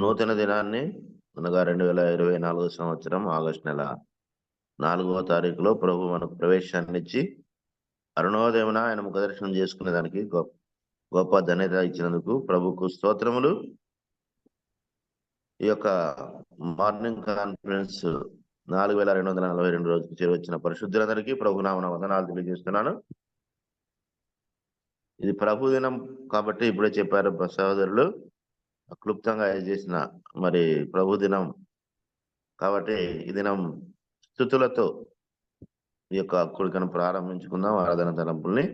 నూతన దినాన్ని అనగా 2024 సంవత్సరం ఆగస్టు నెల 4వ తారీఖులో ప్రభు మనకు ప్రవేశాన్ని ఇచ్చి అరుణోదయమున ఆయన ముఖ దర్శనం చేసుకునే దానికి గొప్ప ధన్యత ఇచ్చినందుకు ప్రభుకు స్తోత్రములు. ఈ యొక్క మార్నింగ్ కాన్ఫరెన్స్ 4242 రోజుకు చేరువచ్చిన పరిశుద్ధులందరికీ ప్రభు నామమున వందనాలు తెలియజేస్తున్నాను. ఇది ప్రభు దినం కాబట్టి ఇప్పుడే చెప్పారు సహోదరులు, క్లుప్తంగా చేసిన మరి ప్రభు దినం కాబట్టి ఈ దినం స్తుతులతో ఈ యొక్క కూడికను ప్రారంభించుకుందాం. ఆరాధన తలంపుల్ని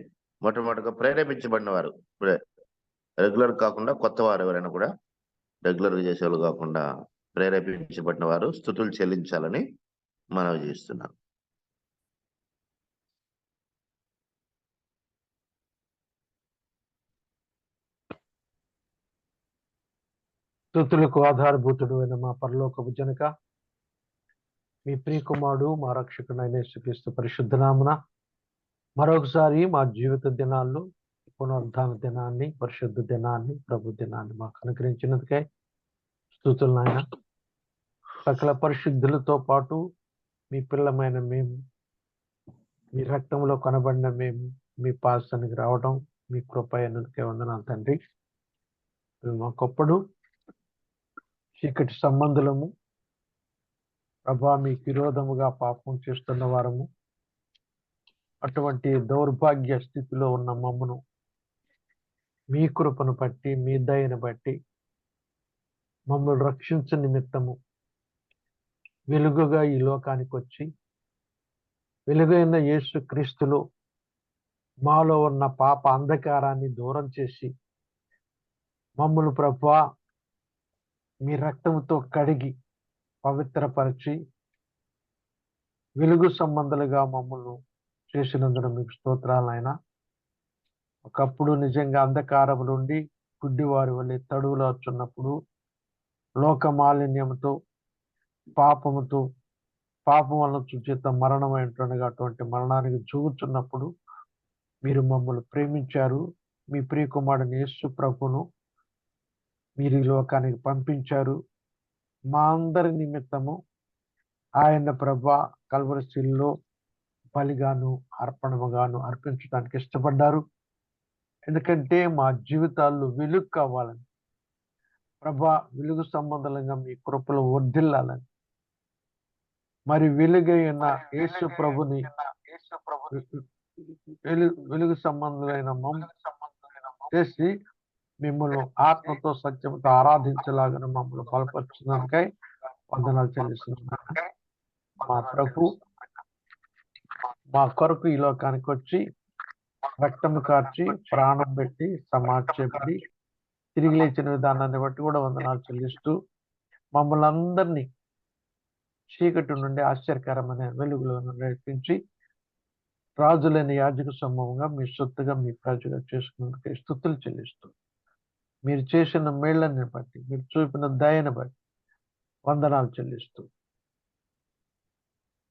మొట్టమొదటిగా ప్రేరేపించబడిన వారు, ఇప్పుడే రెగ్యులర్ కాకుండా కొత్త వారు ఎవరైనా కూడా రెగ్యులర్గా చేసేవాళ్ళు కాకుండా ప్రేరేపించబడిన వారు స్తుతులు చెల్లించాలని మనవి చేస్తున్నాను. స్తుతులకు ఆధారభూతుడు అయిన మా పరలోకపు జనక, మీ ప్రియకుమారుడు మా రక్షకుడైన యేసుక్రీస్తు పరిశుద్ధ నామమున మరొకసారి మా జీవిత దినాల్లో పునరుద్ధాన దినాన్ని, పరిశుద్ధ దినాన్ని, ప్రభు దినాన్ని మాకు అనుగ్రహించినందుకే స్తుతులు నాయన. సకల పరిశుద్ధులతో పాటు మీ పిల్లమైన మేము, మీ రక్తంలో కనబడిన మేము మీ పాసానికి రావడం మీ కృప అయినందుకే వందనాలు తండ్రి. మాకొప్పుడు చీకటి సంబంధులము ప్రభా, మీకు విరోధముగా పాపం చేస్తున్న వారము, అటువంటి దౌర్భాగ్య స్థితిలో ఉన్న మమ్మను మీ కృపను బట్టి, మీ దయను బట్టి మమ్మల్ని రక్షించే నిమిత్తము వెలుగుగా ఈ లోకానికి వచ్చి వెలుగైన యేసు క్రీస్తులో మాలో ఉన్న పాప అంధకారాన్ని దూరం చేసి మమ్మల్ని ప్రభువా మీ రక్తంతో కడిగి పవిత్రపరిచి వెలుగు సంబంధాలుగా మమ్మల్ని చేసినందున మీకు స్తోత్రాలైనా. ఒకప్పుడు నిజంగా అంధకారం నుండి గుడ్డివారి వల్ల తడువులో వచ్చున్నప్పుడు లోక మాలిన్యంతో పాపముతో పాపం వల్ల చూచేత మరణమైనట్టుగా అటువంటి మరణానికి చూగుచున్నప్పుడు మీరు మమ్మల్ని ప్రేమించారు. మీ ప్రియకుమారుని యేసు ప్రభును మీరు ఈ లోకానికి పంపించారు. మా అందరి నిమిత్తము ఆయన ప్రభా కల్వరి శిలువలో బలిగాను అర్పణముగాను అర్పించడానికి ఇష్టపడ్డారు. ఎందుకంటే మా జీవితాల్లో వెలుగు కావాలని ప్రభా, వెలుగు సంబంధంగా మీ కృపలో వర్ధిల్లాలని, మరి వెలుగైన యేసు ప్రభుని వెలుగు సంబంధులైన చేసి మిమ్మల్ని ఆత్మతో సత్యంతో ఆరాధించలాగా మమ్మల్ని బలపరుచున్నానికై వందనాలు చెల్లిస్తున్నాను. మా ప్రభు మా కొరకు ఈ లోకానికి వచ్చి రక్తము కార్చి ప్రాణం పెట్టి సమాక్షపడి తిరిగి లేచిన విధానాన్ని బట్టి కూడా వందనాలు చెల్లిస్తూ మమ్మల్ని అందరినీ చీకటి నుండి ఆశ్చర్యకరమైన వెలుగులో నడిపించి రాజులైన యాజక సమూహంగా మీ సొత్తుగా మీ ప్రజగా చేసుకున్నందుకు స్తుతులు చెల్లిస్తూ మీరు చేసిన మేళ్లని బట్టి, మీరు చూపిన దయని బట్టి వందనాలు చెల్లిస్తూ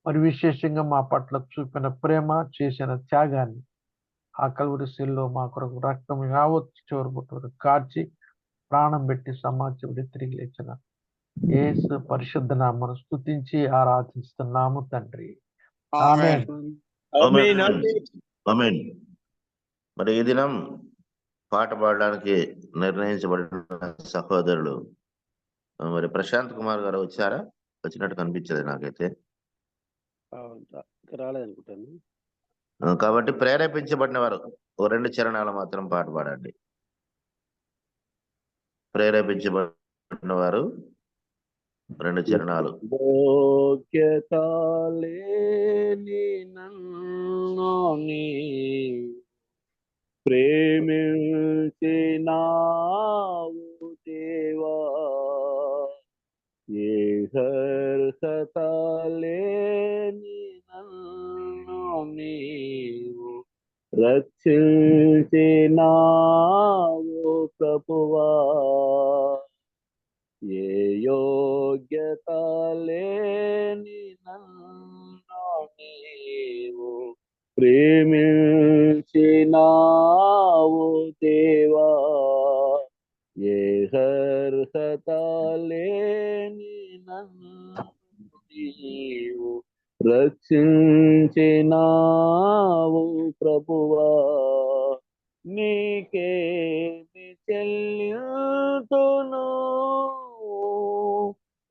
మరి విశేషంగా మా పట్ల చూపిన ప్రేమ, చేసిన త్యాగాన్ని ఆ కల్వరి శిలువలో మా కొరకు రక్తం యావత్తు చివరి వరకు కార్చి ప్రాణం పెట్టి సమాజపడి తిరిగి లేచిన యేసు పరిశుద్ధ నామమును స్తుతించి ఆరాధిస్తున్నాము తండ్రి. ఆమేన్. ఆమేన్. మరి ఈ దినం పాట పాడడానికి నిర్ణయించబడిన సహోదరులు మరి ప్రశాంత్ కుమార్ గారు వచ్చారా? వచ్చినట్టు కనిపించదు నాకైతే. రాలేదనుకుంటాను. కాబట్టి ప్రేరేపించబడిన వారు ఓ 2 చరణాలు మాత్రం పాట పాడండి. ప్రేరేపించబడిన వారు 2 చరణాలు. ప్రేమించినావు దేవా, ఏ అర్హత లేని నన్ను నీవు రక్షించినావు ప్రభువా, ఏ యోగ్యత లేని నన్ను నీవు ప్రేమించినావు దేవా, ఏ అర్హత లేని నన్ను నీవు రక్షించినావు ప్రభువా, నీకేమి చెల్లింతును,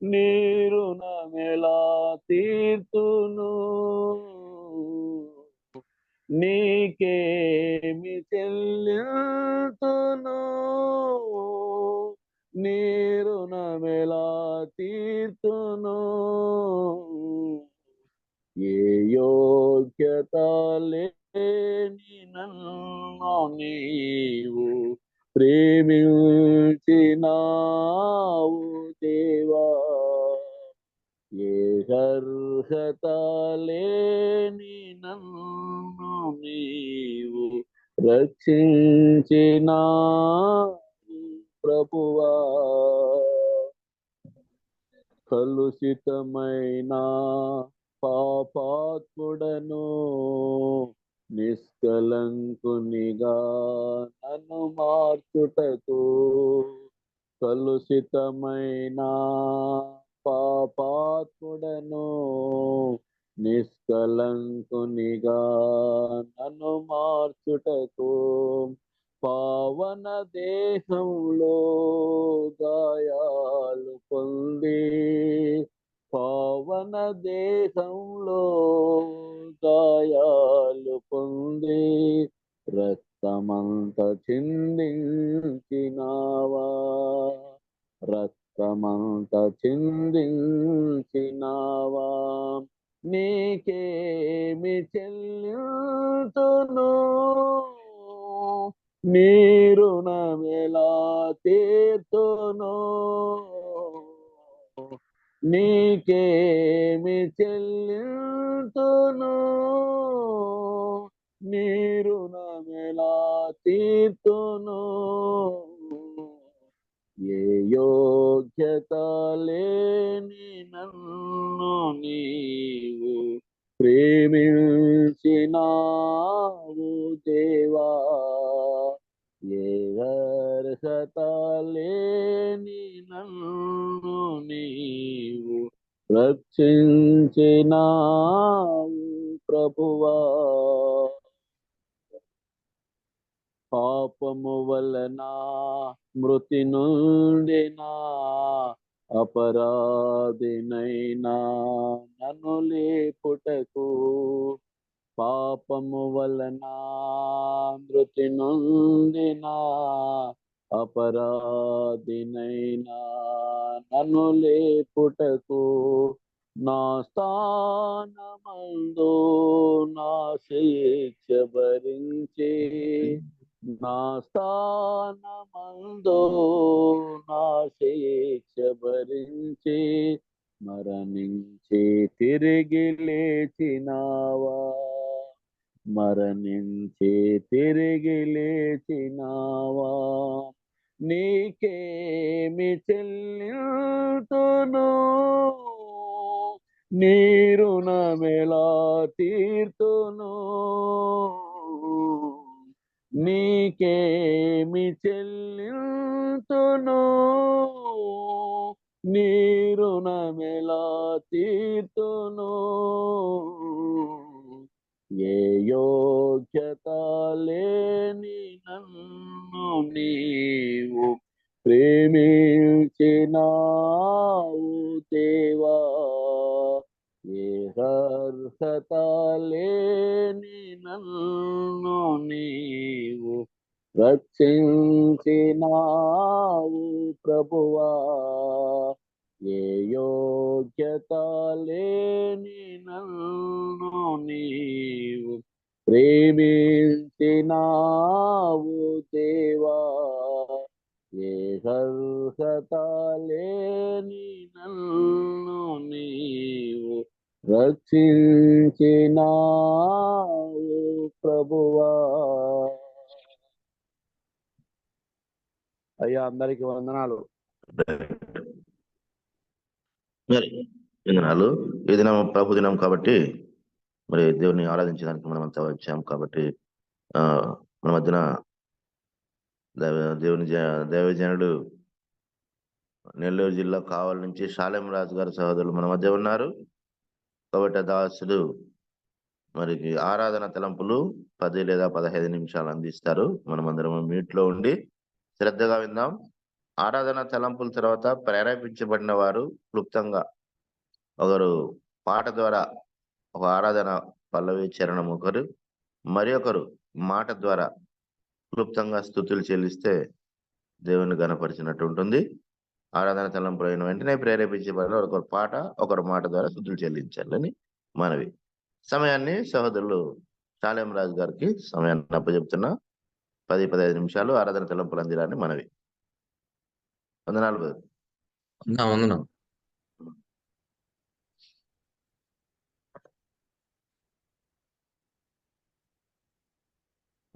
నీ రుణమెలా తీర్తును, నీకేమి చెల్లింతును, నీ రుణమెలా తీర్తును, ఏ యోగ్యత లేని నన్ను నీవు ప్రేమించినావు దేవా, ఏ అర్హత లేని నన్ను నీవు రక్షించినావు ప్రభువా, కలుషితమైన పాపాత్ముడను నిష్కలంకునిగా నన్ను మార్చుటకు, కలుషితమైన పాపాత్ముడను నిష్కలంకునిగా నన్ను మార్చుటకు, పావన దేహంలో గాయాలు పొంది, పావన దేహంలో గాయాలు పొంది, రక్తమంత చిందించినావా, రక్తమంత చిందించినావా, నీకేమి చెల్లింతును, నీ రుణమెలా తీర్తును, నీకేమి చెల్లింతును, నీ రుణమెలా తీర్తును, ఏ యోగ్యత లేని నన్ను నీవు ప్రేమించినావు దేవా, ఏ అర్హత లేని నన్ను నీవు రక్షించినావు ప్రభువా, పాపము వలన మృతి నుండినా అపరాధినైనా నన్ను లేపుటకు, పాపము వలన మృతి నుండినా అపరాధినైనా నన్ను లేపుటకు, నా స్థానమందు నా శిక్ష భరించి, నా స్థానమందు నా శిక్ష భరించి, మరణించి తిరిగి లేచినావా, మరణించి తిరిగి లేచినావా, నీకేమి చెల్లింతును, నీ రుణమెలా తీర్తును, నీకేమి చెల్లింతును, నీ రుణమెలా తీర్తును, ఏ యోగ్యత లేని నన్ను నీవు ప్రేమించినావు దేవా, ఏ అర్హత లేని నన్ను నీవు రక్షించినావు ప్రభువా, ఏ యోగ్యత లేని నన్ను నీవు ప్రేమించినావు దేవా, ఏ అర్హత లేని నన్ను నీవు రక్షించినావు ప్రభువా. అయ్యా అందరికి వందనాలు. మరి వందనాలు. ఈ దినం ప్రభు దినం కాబట్టి మరి దేవుని ఆరాధించడానికి మనం అంతా వచ్చాం కాబట్టి మన మధ్యన దైవజనుడు నెల్లూరు జిల్లా కావలి నుంచి షాలెం రాజు గారి సహోదరులు మన మధ్య ఉన్నారు. కాబట్టి ఆ దాసుడు మరి ఆరాధన తలంపులు 10 లేదా 15 నిమిషాలు అందిస్తారు. మనమందరం మ్యూట్ లో ఉండి శ్రద్ధగా విందాం. ఆరాధన తలంపుల తర్వాత ప్రేరేపించబడిన వారు క్లుప్తంగా ఒకరు పాట ద్వారా ఒక ఆరాధన పల్లవి చరణం ఒకరు, మరి ఒకరు మాట ద్వారా క్లుప్తంగా స్తుతులు చెల్లిస్తే దేవుని గణపరిచినట్టు ఉంటుంది. ఆరాధన తలంపులు అయిన వెంటనే ప్రేరేపించబడిన ఒకరు పాట ఒకరు మాట ద్వారా స్తుతులు చెల్లించాలని మనవి. సమయాన్ని సహోదరులు షాలెం రాజు గారికి సమయాన్ని అప్పచెప్తున్నా. 10-15 నిమిషాలు ఆరాధన తలంపులు అందిరాన్ని మనవి. వందనాలు బ్రదర్. వందనం.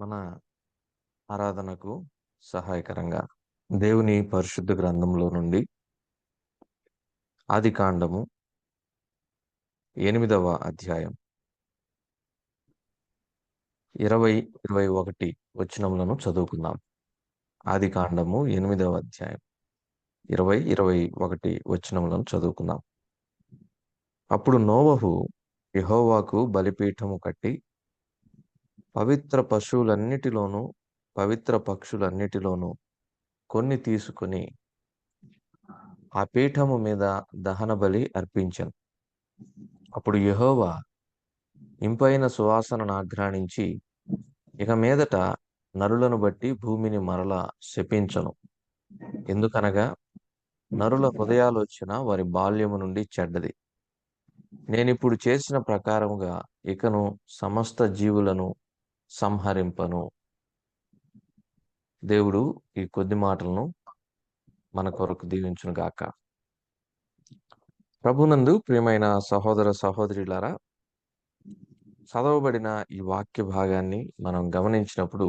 మన ఆరాధనకు సహాయకరంగా దేవుని పరిశుద్ధ గ్రంథంలో నుండి ఆదికాండము 8వ అధ్యాయం 20-21 వచనములను చదువుకుందాం. ఆదికాండము 8వ అధ్యాయం 20-21 వచనములను చదువుకుందాం. అప్పుడు నోవహు యెహోవాకు బలిపీఠము కట్టి పవిత్ర పశువులన్నిటిలోనూ పవిత్ర పక్షులన్నిటిలోనూ కొన్ని తీసుకుని ఆ పీఠము మీద దహన బలి అర్పించెను. అప్పుడు యెహోవా ఇంపైన సువాసనను ఆఘ్రాణించి, ఇక మీదట నరులను బట్టి భూమిని మరలా శపించను. ఎందుకనగా నరుల హృదయాలోచన వారి బాల్యము నుండి చెడ్డది. నేనిప్పుడు చేసిన ప్రకారముగా ఇకను సమస్త జీవులను సంహరింపను. దేవుడు ఈ కొద్ది మాటలను మన కొరకు దీవించును గాక. ప్రభునందు ప్రియమైన సహోదర సహోదరులారా, చదవబడిన ఈ వాక్య భాగాన్ని మనం గమనించినప్పుడు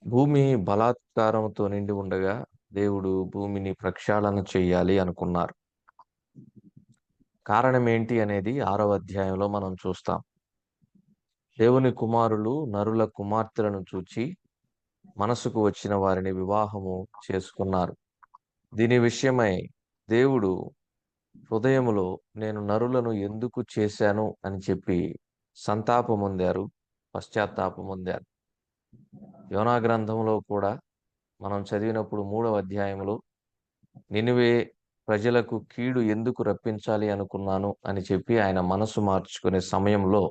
భూమి బలాత్కారంతో నిండి ఉండగా దేవుడు భూమిని ప్రక్షాళన చేయాలి అనుకున్నారు. కారణం ఏంటి అనేది 6వ అధ్యాయంలో మనం చూస్తాం. దేవుని కుమారులు నరుల కుమార్తెలను చూచి మనసుకు వచ్చిన వారిని వివాహము చేసుకున్నారు. దీని విషయమై దేవుడు హృదయములో నేను నరులను ఎందుకు చేశాను అని చెప్పి సంతాపం పొందారు, పశ్చాత్తాపం పొందారు. యోనా గ్రంథంలో కూడా మనం చదివినప్పుడు 3వ అధ్యాయంలో నినివే ప్రజలకు కీడు ఎందుకు రప్పించాలి అనుకున్నాను అని చెప్పి ఆయన మనసు మార్చుకునే సమయంలో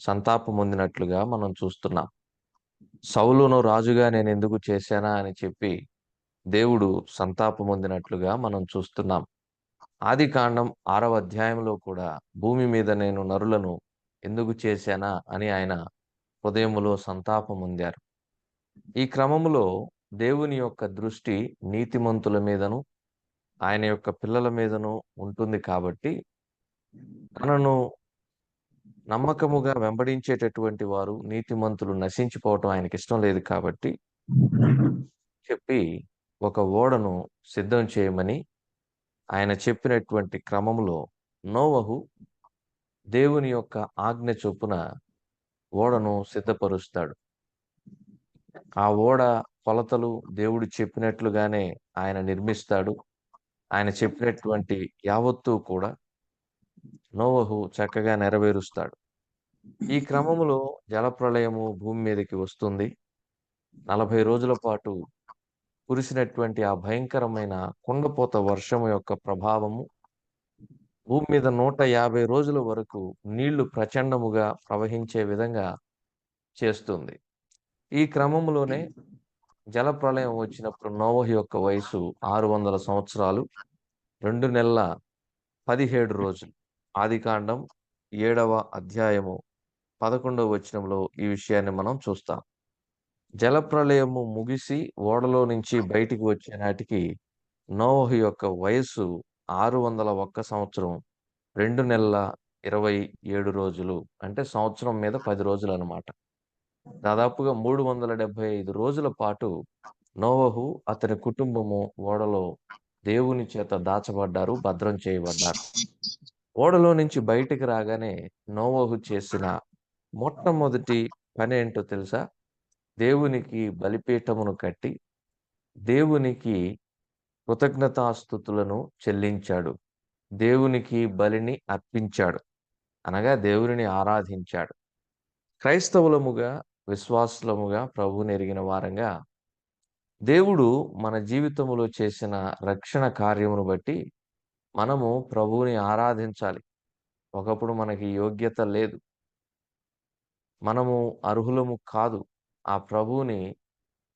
సంతాపం పొందినట్లుగా మనం చూస్తున్నాం. సౌలును రాజుగా నేను ఎందుకు చేశానా అని చెప్పి దేవుడు సంతాపం పొందినట్లుగా మనం చూస్తున్నాం. ఆదికాండం 6వ అధ్యాయంలో కూడా భూమి మీద నేను నరులను ఎందుకు చేశానా అని ఆయన హృదయములో సంతాపం పొందారు. ఈ క్రమములో దేవుని యొక్క దృష్టి నీతిమంతుల మీదను ఆయన యొక్క పిల్లల మీదను ఉంటుంది కాబట్టి తనను నమ్మకముగా వెంబడించేటటువంటి వారు నీతిమంతులు నశించిపోవటం ఆయనకి ఇష్టం లేదు కాబట్టి చెప్పి ఒక ఓడను సిద్ధం చేయమని ఆయన చెప్పినటువంటి క్రమంలో నోవహు దేవుని యొక్క ఆజ్ఞ చొప్పున ఓడను సిద్ధపరుస్తాడు. ఆ ఓడ కొలతలు దేవుడు చెప్పినట్లుగానే ఆయన నిర్మిస్తాడు. ఆయన చెప్పినటువంటి యావత్తు కూడా నోవహు చక్కగా నెరవేరుస్తాడు. ఈ క్రమములో జలప్రళయము భూమి మీదకి వస్తుంది. 40 రోజుల పాటు కురిసినటువంటి ఆ భయంకరమైన కుండపోత వర్షము యొక్క ప్రభావము భూమి మీద 150 రోజుల వరకు నీళ్లు ప్రచండముగా ప్రవహించే విధంగా చేస్తుంది. ఈ క్రమంలోనే జలప్రళయం వచ్చినప్పుడు నోవహు యొక్క వయసు 600 సంవత్సరాలు 2 నెలల 17 రోజులు. ఆదికాండం 7వ అధ్యాయము 11వ వచనంలో ఈ విషయాన్ని మనం చూస్తాం. జలప్రళయము ముగిసి ఓడలో నుంచి బయటికి వచ్చే నాటికి నోవహు యొక్క వయస్సు 601 సంవత్సరం 2 నెలల 27 రోజులు, అంటే సంవత్సరం మీద 10 రోజులు అన్నమాట. దాదాపుగా 375 రోజుల పాటు నోవహు అతని కుటుంబము ఓడలో దేవుని చేత దాచబడ్డారు, భద్రం చేయబడ్డారు. ఓడలో నుంచి బయటికి రాగానే నోవహు చేసిన మొట్టమొదటి పని ఏంటో తెలుసా? దేవునికి బలిపీఠమును కట్టి దేవునికి కృతజ్ఞతాస్తుతులను చెల్లించాడు. దేవునికి బలిని అర్పించాడు. అనగా దేవునిని ఆరాధించాడు. క్రైస్తవులముగా, విశ్వాసులముగా, ప్రభువుని ఎరిగిన వారంగా దేవుడు మన జీవితములో చేసిన రక్షణ కార్యమును బట్టి మనము ప్రభువుని ఆరాధించాలి. ఒకప్పుడు మనకి యోగ్యత లేదు. మనము అర్హులము కాదు. ఆ ప్రభువుని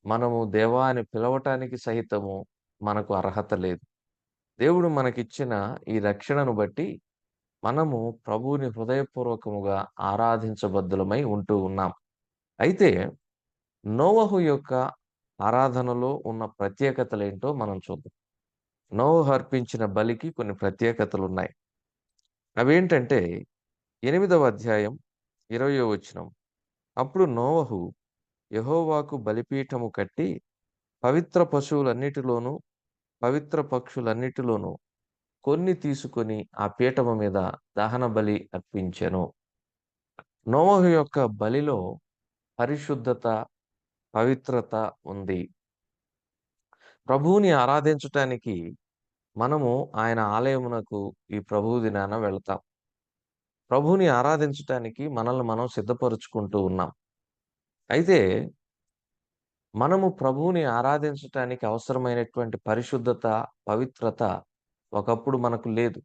మనము దేవా అని పిలవటానికి సహితము మనకు అర్హత లేదు. దేవుడు మనకిచ్చిన ఈ రక్షణను బట్టి మనము ప్రభువుని హృదయపూర్వకముగా ఆరాధించబద్దులమై ఉంటూ ఉన్నాం. అయితే నోవహు యొక్క ఆరాధనలో ఉన్న ప్రత్యేకతలేంటో మనం చూద్దాం. నోవహు అర్పించిన బలికి కొన్ని ప్రత్యేకతలున్నాయి. అవేంటంటే 8వ అధ్యాయం 20వ వచనం. అప్పుడు నోవహు యెహోవాకు బలిపీఠము కట్టి పవిత్ర పశువులన్నిటిలోనూ, పవిత్ర పక్షులన్నిటిలోనూ కొన్ని తీసుకొని ఆ పీఠము మీద దహన బలి అర్పించెను. నోవహు యొక్క బలిలో పరిశుద్ధత, పవిత్రత ఉంది. ప్రభువుని ఆరాధించటానికి మనము ఆయన ఆలయమునకు ఈ ప్రభువు దినాన వెళ్తాం. ప్రభువుని ఆరాధించటానికి మనల్ని మనం సిద్ధపరుచుకుంటూ ఉన్నాం. అయితే మనము ప్రభువుని ఆరాధించటానికి అవసరమైనటువంటి పరిశుద్ధత, పవిత్రత ఒకప్పుడు మనకు లేదు.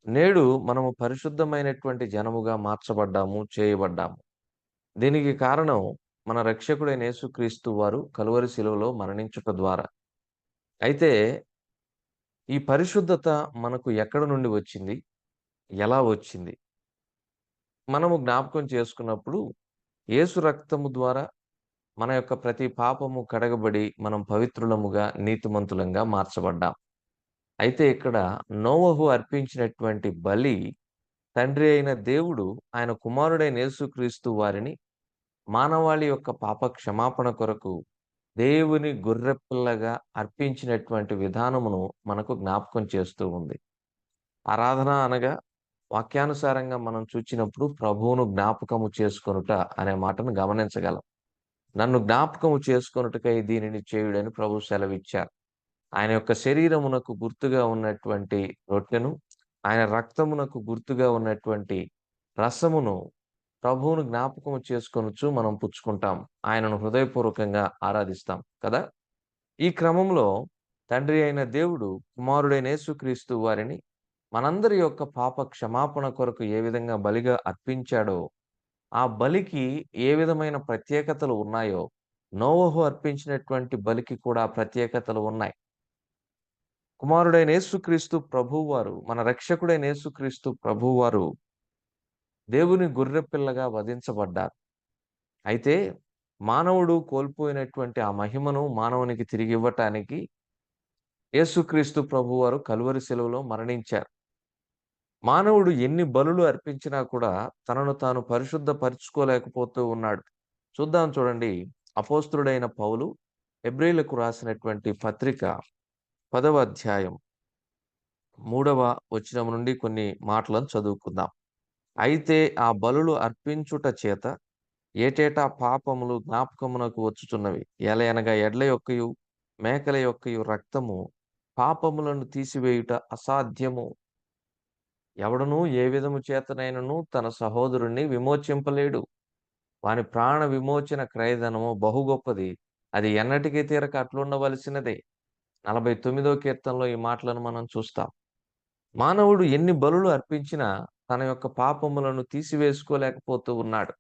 నేడు మనము పరిశుద్ధమైనటువంటి జనముగా మార్చబడ్డాము, చేయబడ్డాము. దీనికి కారణం మన రక్షకుడైన యేసుక్రీస్తు వారు కలువరి శిలువలో మరణించుట ద్వారా. అయితే ఈ పరిశుద్ధత మనకు ఎక్కడి నుండి వచ్చింది? ఎలా వచ్చింది? మనము జ్ఞాపకం చేసుకున్నప్పుడు యేసు రక్తము ద్వారా మన యొక్క ప్రతి పాపము కడగబడి మనం పవిత్రులముగా, నీతిమంతులంగా మార్చబడ్డాం. అయితే ఇక్కడ నోవహు అర్పించినటువంటి బలి తండ్రి అయిన దేవుడు ఆయన కుమారుడైన యేసుక్రీస్తు వారిని మానవాళి యొక్క పాప క్షమాపణ కొరకు దేవుని గొర్రెపిల్లగా అర్పించినటువంటి విధానమును మనకు జ్ఞాపకం చేస్తూ ఉంది. ఆరాధన అనగా వాక్యానుసారంగా మనం చూచినప్పుడు ప్రభువును జ్ఞాపకము చేసుకొనుట అనే మాటను గమనించగలం. నన్ను జ్ఞాపకము చేసుకొనుటకై దీనిని చేయుడని ప్రభు సెలవిచ్చారు. ఆయన యొక్క శరీరమునకు గుర్తుగా ఉన్నటువంటి రొట్టెను, ఆయన రక్తమునకు గుర్తుగా ఉన్నటువంటి రసమును ప్రభువును జ్ఞాపకము చేసుకొనుచు మనం పుచ్చుకుంటాం. ఆయనను హృదయపూర్వకంగా ఆరాధిస్తాం కదా! ఈ క్రమంలో తండ్రి అయిన దేవుడు కుమారుడైన యేసుక్రీస్తు వారిని మనందరి యొక్క పాప క్షమాపణ కొరకు ఏ విధంగా బలిగా అర్పించాడో, ఆ బలికి ఏ విధమైన ప్రత్యేకతలు ఉన్నాయో, నోవహు అర్పించినటువంటి బలికి కూడా ప్రత్యేకతలు ఉన్నాయి. కుమారుడైన యేసుక్రీస్తు ప్రభువారు, మన రక్షకుడైన యేసుక్రీస్తు ప్రభువారు దేవుని గొర్రెపిల్లగా వధించబడ్డారు. అయితే మానవుడు కోల్పోయినటువంటి ఆ మహిమను మానవునికి తిరిగి ఇవ్వటానికి యేసుక్రీస్తు ప్రభువారు కలువరి శిలువలో మరణించారు. మానవుడు ఎన్ని బలులు అర్పించినా కూడా తనను తాను పరిశుద్ధపరుచుకోలేకపోతూ ఉన్నాడు. చూడండి, అపోస్తలుడైన పౌలు హెబ్రీయులకు రాసినటువంటి పత్రిక 10వ అధ్యాయం 3వ వచనం నుండి కొన్ని మాటలను చదువుకుందాం. అయితే ఆ బలులు అర్పించుట చేత ఏటేటా పాపములు జ్ఞాపకమునకు వచ్చుచున్నవి. ఎలయనగా ఎడ్ల యొక్కయు మేకల యొక్కయు రక్తము పాపములను తీసివేయుట అసాధ్యము. ఎవడునూ ఏ విధము చేతనైనను తన సహోదరుణ్ణి విమోచింపలేడు. వాని ప్రాణ విమోచన క్రయధనము బహు గొప్పది. అది ఎన్నటికీ తీరక అట్లుండవలసినదే. 49వ కీర్తనలో ఈ మాటలను మనం చూస్తాం. మానవుడు ఎన్ని బలులు అర్పించినా తన యొక్క పాపములను తీసివేసుకోలేకపోతూ ఉన్నాడు.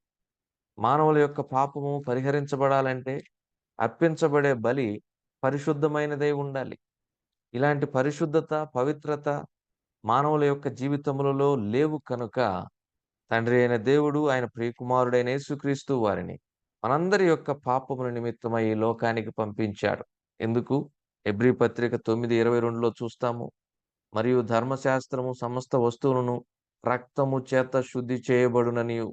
మానవుల యొక్క పాపము పరిహరించబడాలంటే అర్పించబడే బలి పరిశుద్ధమైనదై ఉండాలి. ఇలాంటి పరిశుద్ధత, పవిత్రత మానవుల యొక్క జీవితములలో లేవు కనుక తండ్రి అయిన దేవుడు ఆయన ప్రియకుమారుడైన యేసుక్రీస్తు వారిని మనందరి యొక్క పాపముల నిమిత్తమై ఈ లోకానికి పంపించాడు. ఎందుకు? హెబ్రీ పత్రిక 9:22లో చూస్తాము. మరియు ధర్మశాస్త్రము సమస్త వస్తువులను రక్తము చేత శుద్ధి చేయబడుననియు,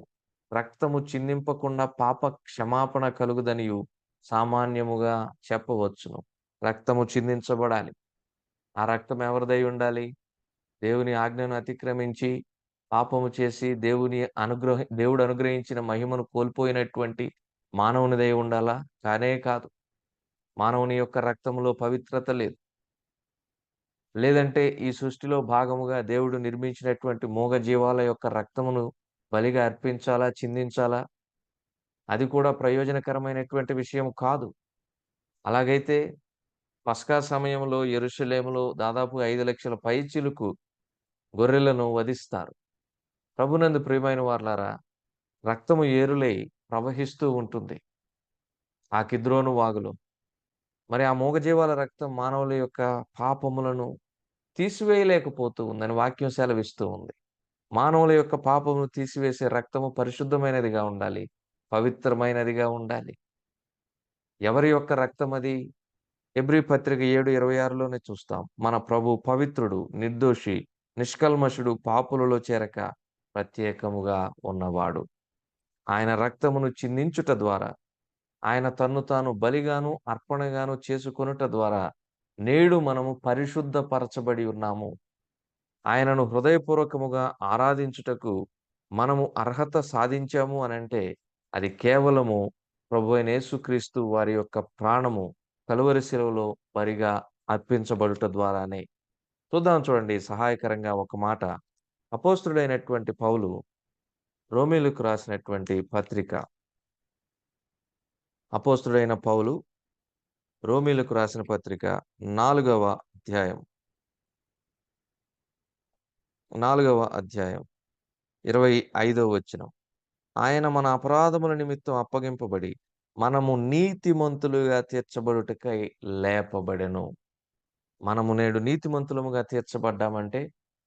రక్తము చిందింపకుండా పాప క్షమాపణ కలుగుదనియు సామాన్యముగా చెప్పవచ్చును. రక్తము చిందించబడాలి. ఆ రక్తం ఎవరిదై ఉండాలి? దేవుని ఆజ్ఞను అతిక్రమించి పాపము చేసి దేవుడు అనుగ్రహించిన మహిమను కోల్పోయినటువంటి మానవునిదై ఉండాలా? కానే కాదు. మానవుని యొక్క రక్తములో పవిత్రత లేదు. లేదంటే ఈ సృష్టిలో భాగముగా దేవుడు నిర్మించినటువంటి మూగజీవాల యొక్క రక్తమును బలిగా అర్పించాలా? చిందించాలా? అది కూడా ప్రయోజనకరమైనటువంటి విషయం కాదు. అలాగైతే పస్కా సమయంలో యెరూషలేములో దాదాపు 5,00,000 పైచిలుకు గొర్రెలను వధిస్తారు. ప్రభునందు ప్రియమైన వారలారా, రక్తము ఏరులై ప్రవహిస్తూ ఉంటుంది ఆ కిద్రోను వాగులో. మరి ఆ మూగజీవాల రక్తం మానవుల యొక్క పాపములను తీసివేయలేకపోతూ ఉందని వాక్యం సెలవిస్తూ ఉంది. మానవుల యొక్క పాపమును తీసివేసే రక్తము పరిశుద్ధమైనదిగా ఉండాలి, పవిత్రమైనదిగా ఉండాలి. ఎవరి యొక్క రక్తం అది? హెబ్రీ పత్రిక 7:26లోనే చూస్తాం. మన ప్రభు పవిత్రుడు, నిర్దోషి, నిష్కల్మషుడు, పాపులలో చేరక ప్రత్యేకముగా ఉన్నవాడు. ఆయన రక్తమును చిందించుట ద్వారా, ఆయన తన్ను తాను బలిగాను, అర్పణగాను చేసుకొనుట ద్వారా నేడు మనము పరిశుద్ధపరచబడి ఉన్నాము. ఆయనను హృదయపూర్వకముగా ఆరాధించుటకు మనము అర్హత సాధించాము అనంటే అది కేవలము ప్రభువైన యేసుక్రీస్తు వారి యొక్క ప్రాణము కలువరి శిలువలో బలిగా అర్పించబడుట ద్వారానే. చూడండి సహాయకరంగా ఒక మాట. అపోస్తుడైనటువంటి పౌలు రోమీయులకు రాసినటువంటి పత్రిక. అపోస్తుడైన పౌలు రోమీయులకు రాసిన పత్రిక 4వ అధ్యాయం 25వ వచనం. ఆయన మన అపరాధముల నిమిత్తం అప్పగింపబడి మనము నీతిమంతులుగా తీర్చబడుటకై లేపబడెను. మనము నేడు నీతిమంతులముగా తీర్చబడ్డామంటే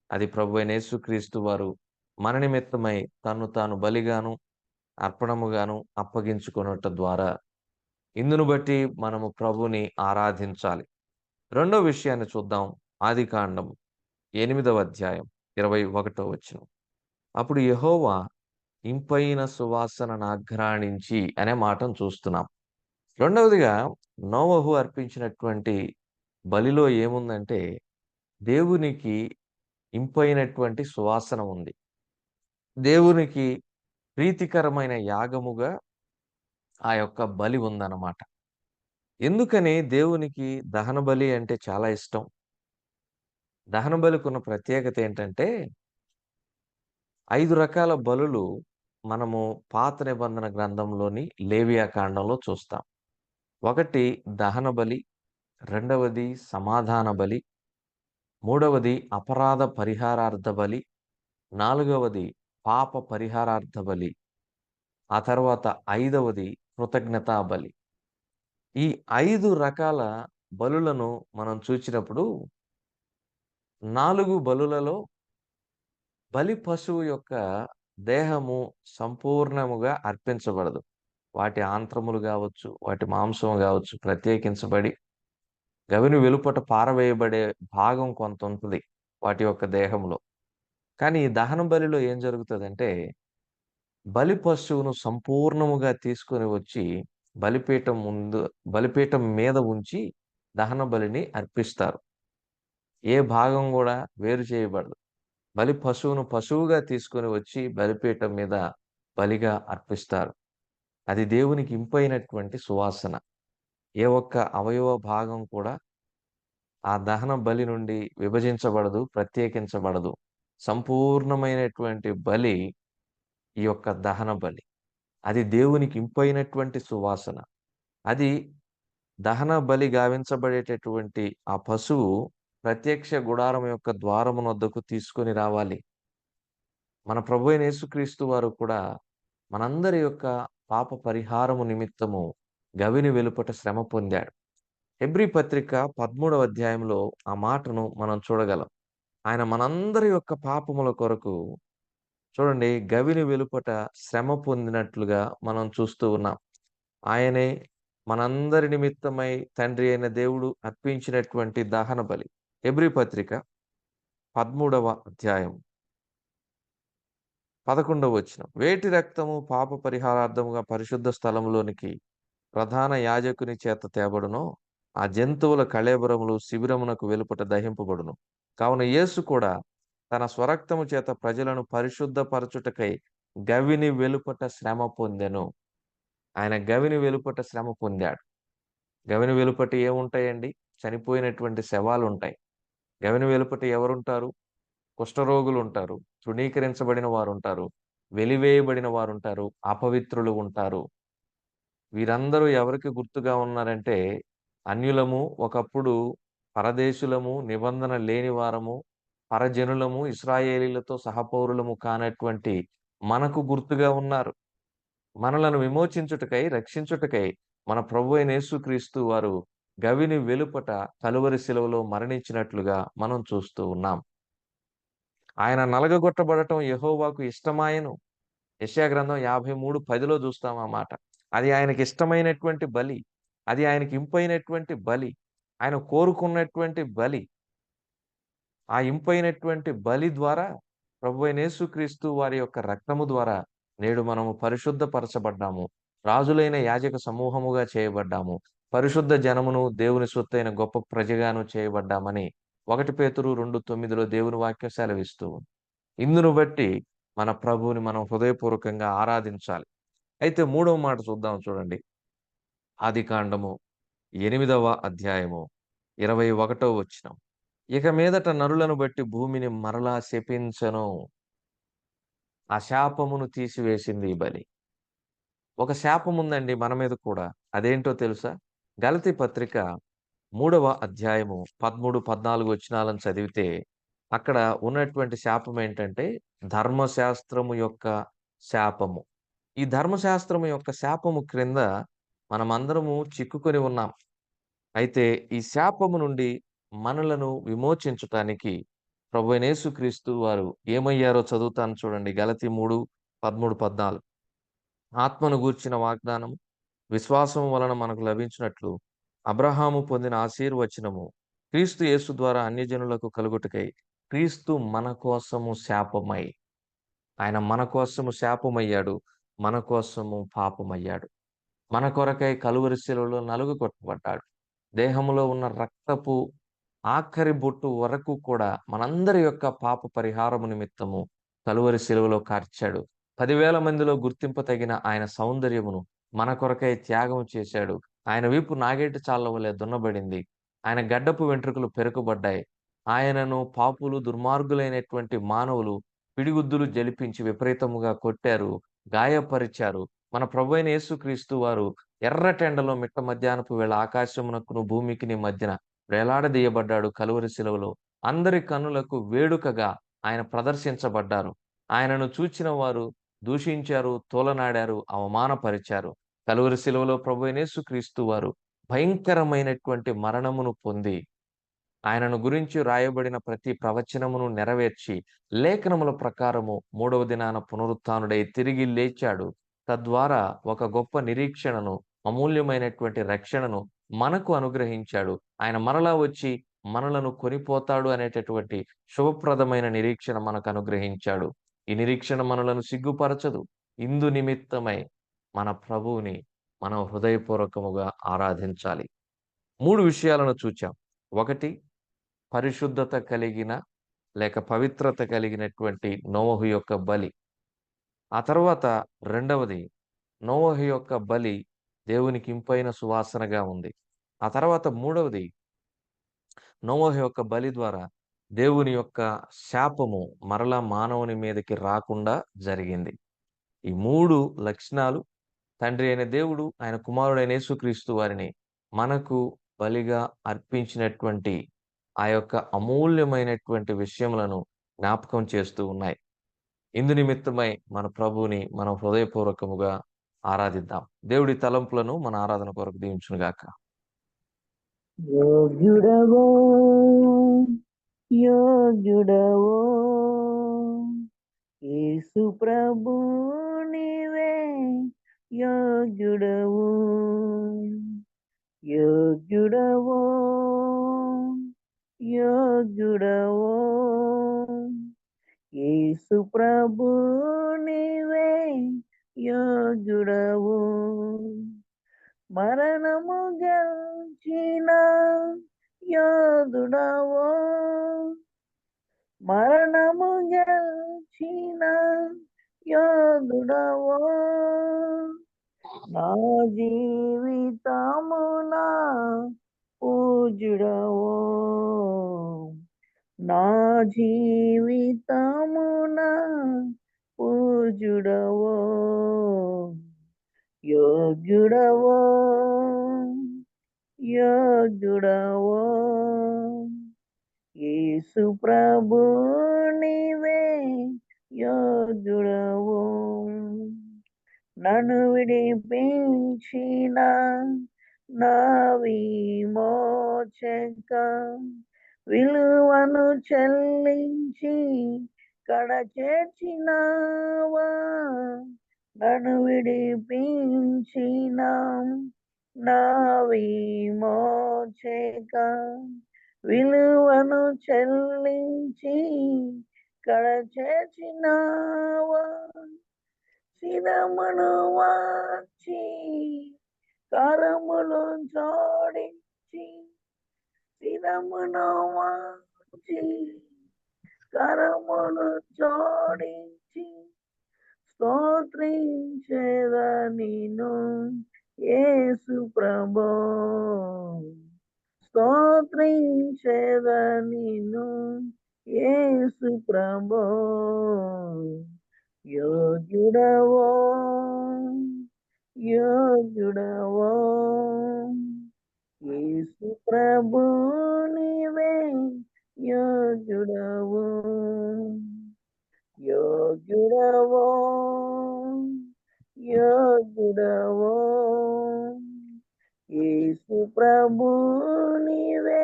అది ప్రభువైన యేసుక్రీస్తు వారు మన నిమిత్తమై తన్ను తాను బలిగాను, అర్పణముగాను అప్పగించుకొనుట ద్వారా. ఇందును బట్టి మనము ప్రభుని ఆరాధించాలి. రెండో విషయాన్ని చూద్దాం. ఆదికాండం 8వ అధ్యాయం 21వ వచనం. అప్పుడు యెహోవా ఇంపైన సువాసన నాఘ్రాణించి అనే మాటను చూస్తున్నాం. రెండవదిగా నోవహు అర్పించినటువంటి బలిలో ఏముందంటే దేవునికి ఇంపైనటువంటి సువాసన ఉంది. దేవునికి ప్రీతికరమైన యాగముగా ఆ యొక్క బలి ఉందన్నమాట. ఎందుకని దేవునికి దహన బలి అంటే చాలా ఇష్టం? దహన బలికున్న ప్రత్యేకత ఏంటంటే 5 రకాల బలులు మనము పాత నిబంధన గ్రంథంలోని లేవియా కాండంలో చూస్తాం. ఒకటి దహన బలి, రెండవది సమాధాన బలి, మూడవది అపరాధ పరిహారార్థ బలి, నాలుగవది పాప పరిహారార్థ బలి, ఆ తర్వాత 5వది కృతజ్ఞతా బలి. ఈ 5 రకాల బలులను మనం చూచినప్పుడు 4 బలులలో బలి పశువు యొక్క దేహము సంపూర్ణముగా అర్పించబడదు. వాటి ఆంత్రములు గావచ్చు, వాటి మాంసం గావచ్చు ప్రత్యేకించబడి గవిని వెలుపట పారవేయబడే భాగం కొంత ఉంటది వాటి యొక్క దేహంలో. కానీ ఈ దహన బలిలో ఏం జరుగుతదంటే బలి పశువును సంపూర్ణముగా తీసుకొని వచ్చి బలిపీఠం మీద ఉంచి దహన బలిని అర్పిస్తారు. ఏ భాగం కూడా వేరు చేయబడదు. బలి పశువును పశువుగా తీసుకొని వచ్చి బలిపీఠం మీద బలిగా అర్పిస్తారు. అది దేవునికి ఇంపైనటువంటి సువాసన. ఏ ఒక్క అవయవ భాగం కూడా ఆ దహన బలి నుండి విభజించబడదు, ప్రత్యేకించబడదు. సంపూర్ణమైనటువంటి బలి ఈ యొక్క దహన బలి. అది దేవునికి ఇంపైనటువంటి సువాసన. అది దహన బలి గావించబడేటటువంటి ఆ పశువు ప్రత్యక్ష గుడారం యొక్క ద్వారమునొద్దకు తీసుకొని రావాలి. మన ప్రభువైన యేసుక్రీస్తు వారు కూడా మనందరి యొక్క పాప పరిహారము నిమిత్తము గవిని వెలుపట శ్రమ పొందాడు. హెబ్రీ పత్రిక 13వ అధ్యాయంలో ఆ మాటను మనం చూడగలం. ఆయన మనందరి యొక్క పాపముల కొరకు చూడండి గవిని వెలుపట శ్రమ పొందినట్లుగా మనం చూస్తూ ఉన్నాం. ఆయనే మనందరి నిమిత్తమై తండ్రి అయిన దేవుడు అర్పించినటువంటి దహన బలి. హెబ్రీ పత్రిక 13వ అధ్యాయం 11వ వచనం. వేటి రక్తము పాప పరిహారార్థముగా పరిశుద్ధ స్థలములోనికి ప్రధాన యాజకుని చేత తేబడునో ఆ జంతువుల కళేబరములు శిబిరమునకు వెలుపట దహింపబడును. కావున యేసు కూడా తన స్వరక్తము చేత ప్రజలను పరిశుద్ధపరచుటకై గవిని వెలుపట శ్రమ పొందెను. ఆయన గవిని వెలుపట శ్రమ పొందాడు. గవిని వెలుపట ఏముంటాయండి? చనిపోయినటువంటి శవాలు ఉంటాయి. గవిని వెలుపట ఎవరుంటారు? కుష్ఠరోగులు ఉంటారు, తృణీకరించబడిన వారు ఉంటారు, వెలివేయబడిన వారు ఉంటారు, అపవిత్రులు ఉంటారు. వీరందరూ ఎవరికి గుర్తుగా ఉన్నారంటే, అన్యులము, ఒకప్పుడు పరదేశులము, నిబంధన లేని వారము, పరజనులము, ఇశ్రాయేలీలతో సహపౌరులము కానటువంటి మనకు గుర్తుగా ఉన్నారు. మనలను విమోచించుటకై, రక్షించుటకై మన ప్రభువైన యేసుక్రీస్తు వారు గవిని వెలుపట కలువరి శిలువలో మరణించినట్లుగా మనం చూస్తూ ఉన్నాం. ఆయన నలగగొట్టబడటం యెహోవాకు ఇష్టమాయెను. యెషయా గ్రంథం 53:10లో చూస్తాం ఆ మాట. అది ఆయనకి ఇష్టమైనటువంటి బలి. అది ఆయనకి ఇంపైనటువంటి బలి. ఆయన కోరుకున్నటువంటి బలి. ఆ ఇంపైనటువంటి బలి ద్వారా ప్రభువైన యేసుక్రీస్తు వారి యొక్క రక్తము ద్వారా నేడు మనము పరిశుద్ధపరచబడ్డాము. రాజులైన యాజక సమూహముగా చేయబడ్డాము. పరిశుద్ధ జనమును, దేవుని సొత్తైన గొప్ప ప్రజగాను చేయబడ్డామని 1 పేతురు 2:9లో దేవుని వాక్యం సెలవిస్తూ ఉంది. ఇందును బట్టి మన ప్రభువుని మనం హృదయపూర్వకంగా ఆరాధించాలి. అయితే మూడవ మాట చూద్దాం చూడండి. ఆదికాండము 8వ అధ్యాయము 21వ వచనం. ఇక మీదట నరులను బట్టి భూమిని మరలా శపించెను. ఆ శాపమును తీసివేసింది ఈ బలి. ఒక శాపం ఉందండి మన మీద కూడా. అదేంటో తెలుసా? గలతీ పత్రిక 3వ అధ్యాయము 13, 14 వచనాలను చదివితే అక్కడ ఉన్నటువంటి శాపం ఏంటంటే ధర్మశాస్త్రము యొక్క శాపము. ఈ ధర్మశాస్త్రము యొక్క శాపము క్రింద మనమందరము చిక్కుకొని ఉన్నాం. అయితే ఈ శాపము నుండి మనలను విమోచించటానికి ప్రభువైన యేసుక్రీస్తు వారు ఏమయ్యారో చదువుతాను చూడండి. గలతీ 3, 13, 14. ఆత్మను గూర్చిన వాగ్దానం విశ్వాసం వలన మనకు లభించినట్లు అబ్రహాము పొందిన ఆశీర్వచనము క్రీస్తు యేసు ద్వారా అన్యజనులకు కలుగుటకై క్రీస్తు మన కోసము శాపమై, ఆయన మన కోసము శాపమయ్యాడు, మన కోసము పాపమయ్యాడు. మన కొరకై కలువరి శిలువలో నలుగగొట్టబడ్డాడు. దేహములో ఉన్న రక్తపు ఆఖరి బొట్టు వరకు కూడా మనందరి యొక్క పాప పరిహారము నిమిత్తము కలువరి శిలువలో కార్చాడు. 10,000 మందిలో గుర్తింపతగిన ఆయన సౌందర్యమును మన కొరకై త్యాగం చేశాడు. ఆయన వీపు నాగేటి చాళ్ళ వలె దున్నబడింది. ఆయన గడ్డపు వెంట్రుకలు పెరుకబడ్డాయి. ఆయనను పాపులు, దుర్మార్గులైనటువంటి మానవులు పిడిగుద్దులు జలిపించి విపరీతముగా కొట్టారు, గాయపరిచారు. మన ప్రభువైన యేసుక్రీస్తు వారు ఎర్రటెండలో మిట్ట మధ్యాహ్నపు వేళ ఆకాశమునకును భూమికిని మధ్యన వేలాడదీయబడ్డాడు కలువరి శిలువలో. అందరి కన్నులకు వేడుకగా ఆయన ప్రదర్శించబడ్డారు. ఆయనను చూచిన వారు దూషించారు, తోలనాడారు, అవమానపరిచారు. కలువరి శిలువలో ప్రభువైన యేసుక్రీస్తు వారు భయంకరమైనటువంటి మరణమును పొంది ఆయనను గురించి రాయబడిన ప్రతి ప్రవచనమును నెరవేర్చి లేఖనముల ప్రకారము 3వ దినాన పునరుత్థానుడై తిరిగి లేచాడు. తద్వారా ఒక గొప్ప నిరీక్షణను, అమూల్యమైనటువంటి రక్షణను మనకు అనుగ్రహించాడు. ఆయన మరలా వచ్చి మనలను కొనిపోతాడు అనేటటువంటి శుభప్రదమైన నిరీక్షణ మనకు అనుగ్రహించాడు. ఈ నిరీక్షణ మనలను సిగ్గుపరచదు. ఇందు నిమిత్తమై మన ప్రభువుని మనం హృదయపూర్వకముగా ఆరాధించాలి. 3 విషయాలను చూచాం. 1, పరిశుద్ధత కలిగిన లేక పవిత్రత కలిగినటువంటి నోవహు యొక్క బలి. ఆ తర్వాత రెండవది, నోవహు యొక్క బలి దేవునికి ఇంపైన సువాసనగా ఉంది. ఆ తర్వాత మూడవది, నోవహు యొక్క బలి ద్వారా దేవుని యొక్క శాపము మరలా మానవుని మీదకి రాకుండా జరిగింది. ఈ 3 లక్షణాలు తండ్రి అయిన దేవుడు ఆయన కుమారుడైన యేసుక్రీస్తు వారిని మనకు బలిగా అర్పించినటువంటి ఆ యొక్క అమూల్యమైనటువంటి విషయములను జ్ఞాపకం చేస్తూ ఉన్నాయి. ఇందు నిమిత్తమై మన ప్రభువుని మనం హృదయపూర్వకముగా ఆరాధిద్దాం. దేవుడి తలంపులను మన ఆరాధన కొరకు దీవించునుగాక. యోగ్యుడవో యోగ్యుడవో యేసు ప్రభు నీవే యోగ్యుడవు యోగ్యుడవో యోగ్యుడవో యేసు ప్రభు నీవే యోగ్యుడవు మరణము గెలిచిన యోధుడవో మరణము గెలిచిన యోధుడవో నా జీవితమున పూజ్యుడవో నా జీవితమున పూజుడవో యోగ్యుడవో యోగ్యుడవో యేసు ప్రభు నీవే యోగ్యుడవో నన్ను విడిపించిన నా విమోచక విలువను చెల్లించి కడ చేర్చినావా నన్ను విడిపించిన నా విమోచక విలువను చెల్లించి కడ చేర్చినావా శిరమును వాచి కరములు జోడించి శిరమును వాచి కరములు జోడించి స్తోత్రించేద నిన్ను యేసు ప్రభో స్తోత్రించేద నిన్ను యేసు ప్రభో యోగ్యుడవో యోగ్యుడవో యేసు ప్రభు నీవే యోగ్యుడవో యోగ్యుడవో యోగ్యుడవో యేసు ప్రభు నీవే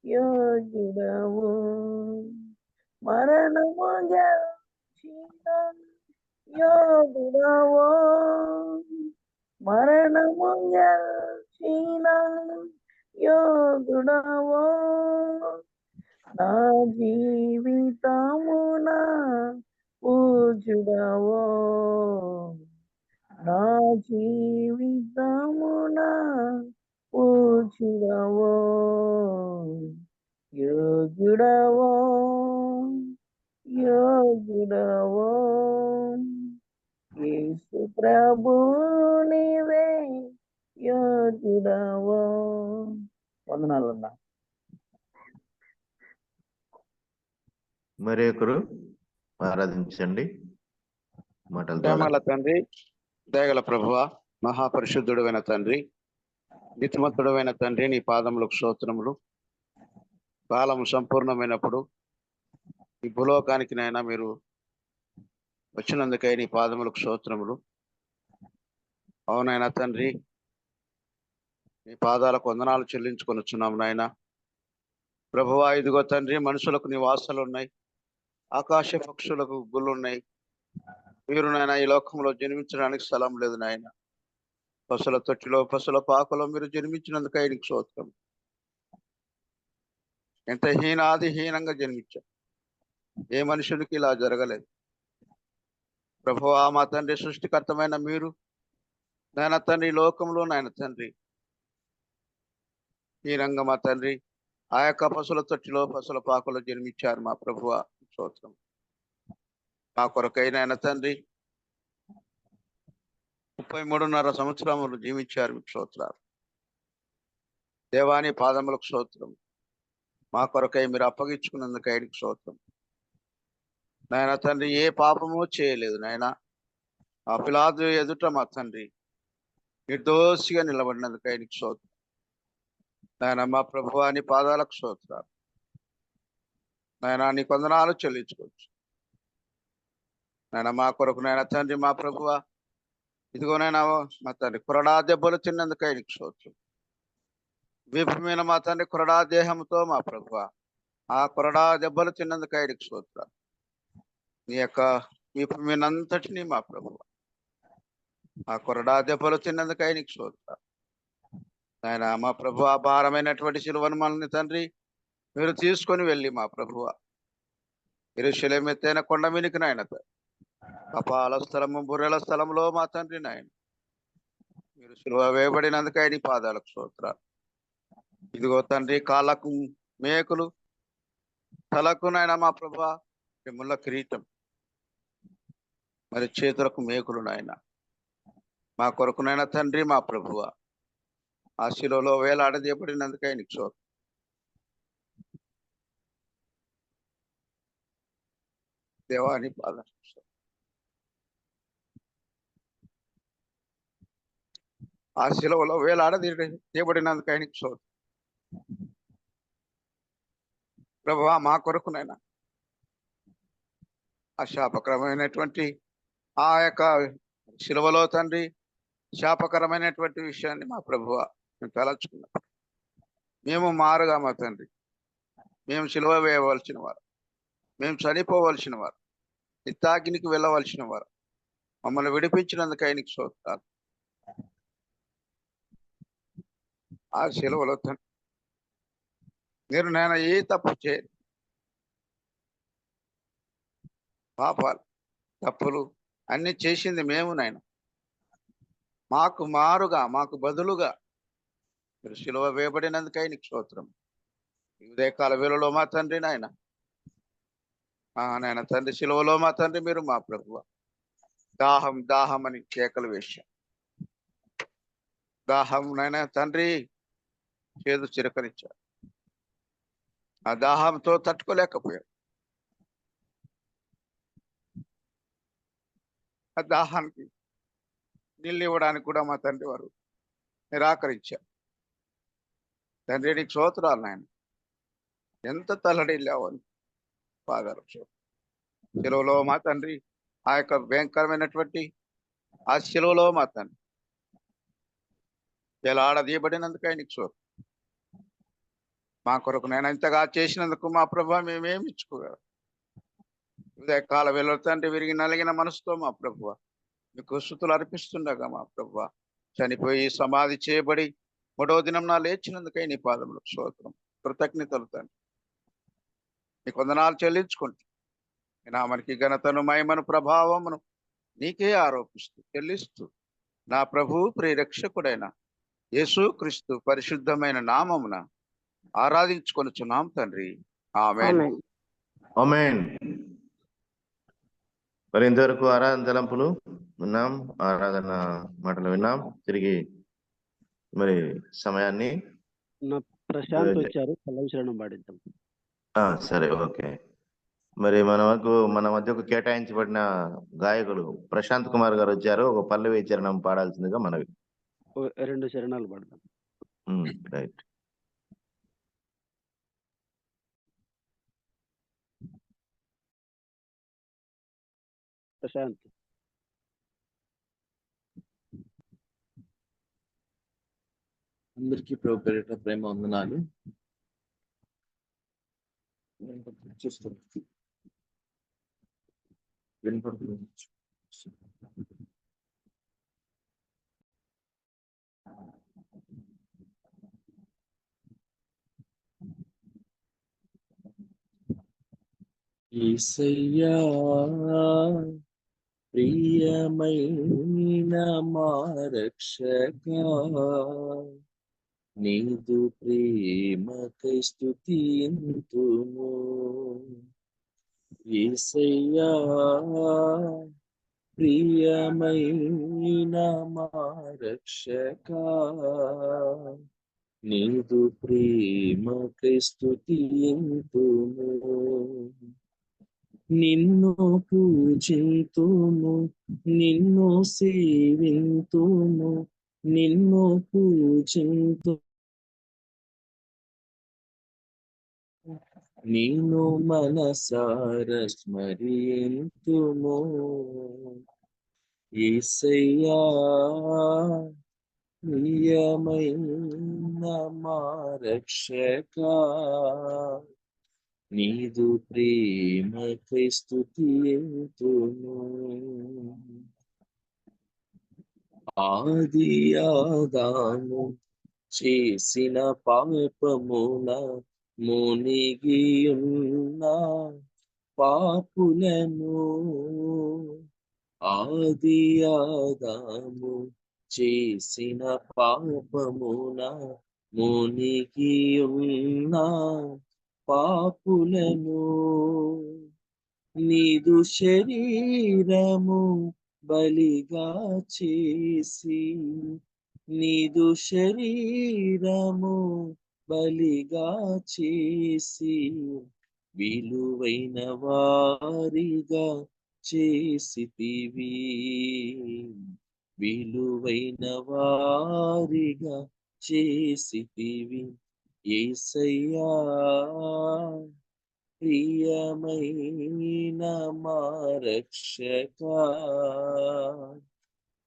యోగ్యుడవో మరణము గెలిచిన యోగుడవో మరణము గెలిచిన యోగుడవో నా జీవితమున పూజుడవో నా జీవితమున పూజుడవో యోగుడవో యోగుడవో యేసు ప్రభు నీవే యోగుడవో వందనాలన్నా. మరి ఒకరు ఆరాధించండి మాటల ద్వారా. ప్రేమల తండ్రి, దయగల ప్రభువ, మహాపరిశుద్ధుడైన తండ్రి, నీతిమంతుడైన తండ్రి, నీ పాదములకు స్తోత్రములు. కాలము సంపూర్ణమైనప్పుడు ఈ భూలోకానికి నైనా మీరు వచ్చినందుకై నీ పాదములకు స్తోత్రములు. అవునైనా తండ్రి, నీ పాదాలకు వందనాలు చెల్లించుకొనిచున్నాము నాయన. ప్రభువా, ఇదిగో తండ్రి, మనుషులకు నివాసాలు ఉన్నాయి, ఆకాశ పక్షులకు గుళ్ళున్నాయి. మీరు నాయన ఈ లోకంలో జన్మించడానికి స్థలం లేదు నాయన. పశుల తొట్టిలో పశుల పాకలో మీరు జన్మించినందుకై నీకు స్తోత్రం. ఎంత హీనంగా జన్మించాం, ఏ మనుషునికి ఇలా జరగలేదు. ప్రభువా, మా తండ్రి, సృష్టికర్తమైన మీరు నాయన తండ్రి ఈ లోకంలో నాయన తండ్రి హీనంగా మా తండ్రి ఆ యొక్క పశుల తొట్టిలో పశుల పాకలో జన్మించారు మా ప్రభువా, స్తోత్రం. మా కొరకైన తండ్రి 33.5 సంవత్సరములు జీవించారు, మీకు స్తోత్రాలు. దేవాని పాదములకు స్తోత్రం. మా కొరకై మీరు అప్పగించుకున్నందుకు ఆయనకు స్తోత్రం. నాయన తండ్రి, ఏ పాపము చేయలేదు నాయన. ఆ పిలాతు ఎదుట మా తండ్రి నిర్దోషిగా నిలబడినందుకు ఆయనకు స్తోత్రం. నాయన మా ప్రభువా, నీ పాదాలకు స్తోత్రాలు. నాయన నీ వందనాలు చెల్లించుకోవచ్చు నాయన. మా కొరకు నాయన తండ్రి, మా ప్రభువా, ఇదిగోనైనా మా తండ్రి కొరడా దెబ్బలు తిన్నందుకు ఆయనకు స్తోత్రం. వీపు మీద మా తండ్రి కొరడా దేహంతో మా ప్రభువా, ఆ కొరడా దెబ్బలు తిన్నందుకు ఆయనకు స్తోత్రాలు. నీ యొక్క వీపు మీనంతటినీ మా ప్రభువా, ఆ కొరడా దెబ్బలు తిన్నందుకు ఆయనకు స్తోత్రాలు. ఆయన మా ప్రభు ఆ భారమైనటువంటి శిలువను మనల్ని తండ్రి మీరు తీసుకొని వెళ్ళి మా ప్రభువ యెరూషలేము ఎత్తైన కొండ మీనికి నాయన కపాల స్థలము బుర్రెల స్థలంలో మా తండ్రి నాయన మీరు శిలువ వేయబడినందుకు ఆయన పాదాలకు స్తోత్రాలు. ఇదిగో తండ్రి, కాళ్ళకు మేకులు, తలకు నాయన మా ప్రభువ ముళ్ళ కిరీటం, మరి చేతులకు మేకులు నాయన. మా కొరకునైనా తండ్రి మా ప్రభువ ఆ శిలువలో వేలాడదీయబడినందుకు ఆయనకు స్తోత్రం. దేవాని పాద ఆ శిలువలో వేలాడదీయబడినందుకు ఆయనకి స్తోత్రం. ప్రభువా మా కొరకునైనా ఆ శాపకరమైనటువంటి ఆ యొక్క శిలువలో తండ్రి శాపకరమైనటువంటి విషయాన్ని మా ప్రభువ మేము తలచుకున్నాం. మేము మారుగా మా తండ్రి, మేము శిలువ వేయవలసిన వారు, మేము చనిపోవలసిన వారు, నిత్యాగ్నికి వెళ్ళవలసిన వారు, మమ్మల్ని విడిపించినందుకు ఆయనకి స్తోత్రాలు. ఆ శిలువలో తండ్రి మీరు నేను ఏ తప్పు చేయను, పాపాలు తప్పులు అన్ని చేసింది మేము నాయన, మాకు మారుగా మాకు బదులుగా మీరు శిలువ వేయబడినందుకు ఆయనకి స్తోత్రం. ఉదయకాల వేళలో మా తండ్రి నాయన నాయన తండ్రి శిలువలో మా తండ్రి మీరు మా ప్రభువ దాహం దాహం అని కేకలు వేశాం. దాహం నాయన తండ్రి చేదు చిరకనిచ్చారు. ఆ దాహంతో తట్టుకోలేకపోయారు. ఆ దాహానికి నీళ్ళు ఇవ్వడానికి కూడా మా తండ్రి వారు నిరాకరించారు. తండ్రి నీకు స్తోత్రాలు నాయన, ఎంత తల్లడిల్లావు అని పాదాలు. శిలువలో మా తండ్రి ఆ యొక్క భయంకరమైనటువంటి ఆ శిలువలో మా తండ్రి ఇలా ఆడదీయబడినందుకు ఆయనకి స్తోత్రం. మా కొరకు నేను ఇంతగా చేసినందుకు మా ప్రభు మేమేమి ఇచ్చుకోగలం. ఉదయకాల వేళ తండ్రి విరిగి నలిగిన మనసుతో మా ప్రభువ మీకు స్తుతులు అర్పిస్తుండగా మా ప్రభువ చనిపోయి సమాధి చేయబడి 3వ దినం నా లేచినందుకై నీ పాదములు స్తోత్రం కృతజ్ఞతలు తండ్రి. నీకు వందనాలు చెల్లించుకుంటూ నామనికి ఘనతను మహిమను ప్రభావమును నీకే ఆరోపిస్తూ చెల్లిస్తూ నా ప్రభు ప్రియరక్షకుడైన యేసు క్రీస్తు పరిశుద్ధమైన నామమున ఆరాధించుకొనుచున్నాం తండ్రి. ఆమేన్. ఆమేన్. ఆమేన్. మరి ఇంతవరకు ఆరాధన తలంపులు విన్నాం, ఆరాధన మాటలు విన్నాం. తిరిగి మరి సమయాన్ని ప్రశాంత్ వచ్చారు, పల్లవి శరణం పాడిద్దాం. సరే, ఓకే. మరి మన మధ్యకు కేటాయించబడిన గాయకులు ప్రశాంత్ కుమార్ గారు వచ్చారు. ఒక పల్లవి చరణం పాడాల్సిందిగా మనవి. 2 శరణాలు పాడదాం. రైట్. ప్రశాంత్. అందరికీ ప్రభు పేరిట ప్రేమ వందనాలు. వినపడుతుంది. యేసయ్యా ప్రియమైన మా రక్షకా, నీదు ప్రేమకై స్తుతింతుము. యేసయ్యా ప్రియమైన మా రక్షకా, నీదు ప్రేమకై స్తుతింతుము. నిన్ను పూజింతుము, నిన్ను సేవింతుము, నిన్ను పూజింతు నిన్ను మనసార స్మరింతుము. యేసయ్యా ప్రియమైన మా రక్షకా, నీదు ప్రేమకై స్తుతింతుము. ఆది ఆదాము చేసిన పాపమున మునిగియున్న పాపులను, ఆది ఆదాము చేసిన పాపమున మునిగియున్న పాపులను, నీదు శరీరము బలిగా చేసి, నీదు శరీరము బలిగా చేసి విలువైన వారిగా చేసితివి. విలువైన వారిగా చేసితివి యేసయ్యా. ప్రియమైన మా రక్షకా,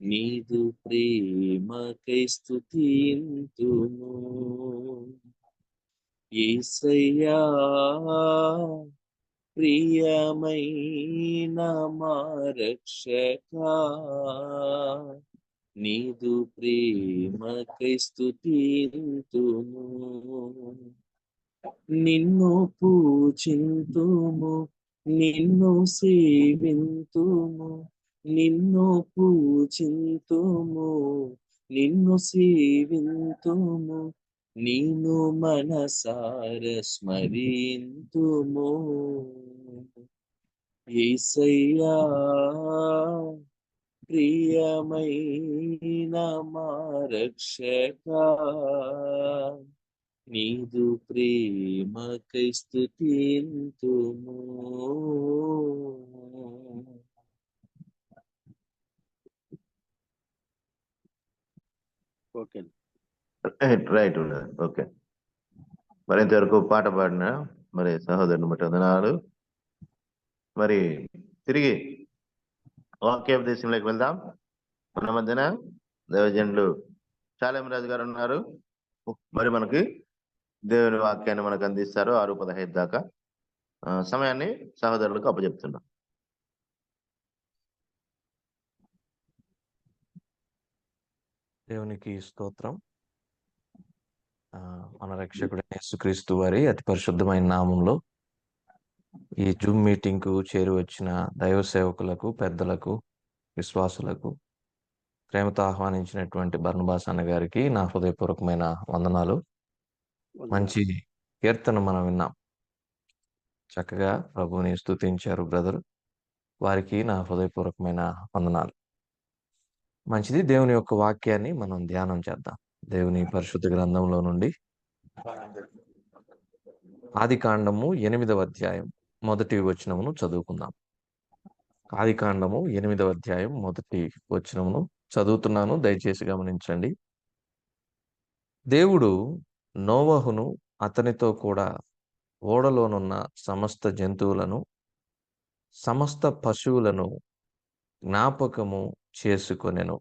నీదు ప్రేమకై స్తుతింతును. యేసయ్యా, ప్రియమైన మా రక్షకా, నీదు ప్రేమకై స్తుతింతును. నిన్ను పూజింతుము, నిన్ను సేవింతుము, నిన్ను పూజింతుము, నిన్ను సేవింతుము, నిన్ను మనసార స్మరింతుము. యేసయ్యా, ప్రియమైన మా రక్షకా, నీదు ప్రేమకై స్తుతింతుము. ఓకే. రైట్. ఓకే. మరి ఇంతవరకు పాట పాడిన మరి సహోదరుని బట్టి వందనాలు. మరి తిరిగి వాక్యోపదేశంలోకి వెళ్దాం. మన మధ్యన దైవజనులు చాలేం రాజు గారు ఉన్నారు. మరి మనకి దేవుని వాక్యాన్ని మనకు అందిస్తారు 6:15 దాకా. సమయాన్ని సహోదరులకు అప్పచెప్తున్నాం. దేవునికి స్తోత్రం. మన రక్షకుడైన యేసుక్రీస్తు వారి అతి పరిశుద్ధమైన నామంలో ఈ జూమ్ మీటింగ్ కు చేరి వచ్చిన దైవ సేవకులకు, పెద్దలకు, విశ్వాసులకు ప్రేమతో ఆహ్వానించినటువంటి బర్నబాస్ అన్న గారికి నా హృదయపూర్వకమైన వందనాలు. మంచి కీర్తన మనం విన్నాం. చక్కగా ప్రభువుని స్తుతించారు బ్రదర్. వారికి నా హృదయపూర్వకమైన వందనాలు. మంచిది. దేవుని యొక్క వాక్యాన్ని మనం ధ్యానం చేద్దాం. దేవుని పరిశుద్ధ గ్రంథంలో నుండి ఆదికాండము 8వ అధ్యాయం మొదటి వచనమును చదువుకుందాం. ఆదికాండము 8వ అధ్యాయం మొదటి వచనమును చదువుతున్నాను, దయచేసి గమనించండి. దేవుడు నోవహును అతనితో కూడా ఓడలోనున్న సమస్త జంతువులను, సమస్త పశువులను జ్ఞాపకము చేసుకొనెను.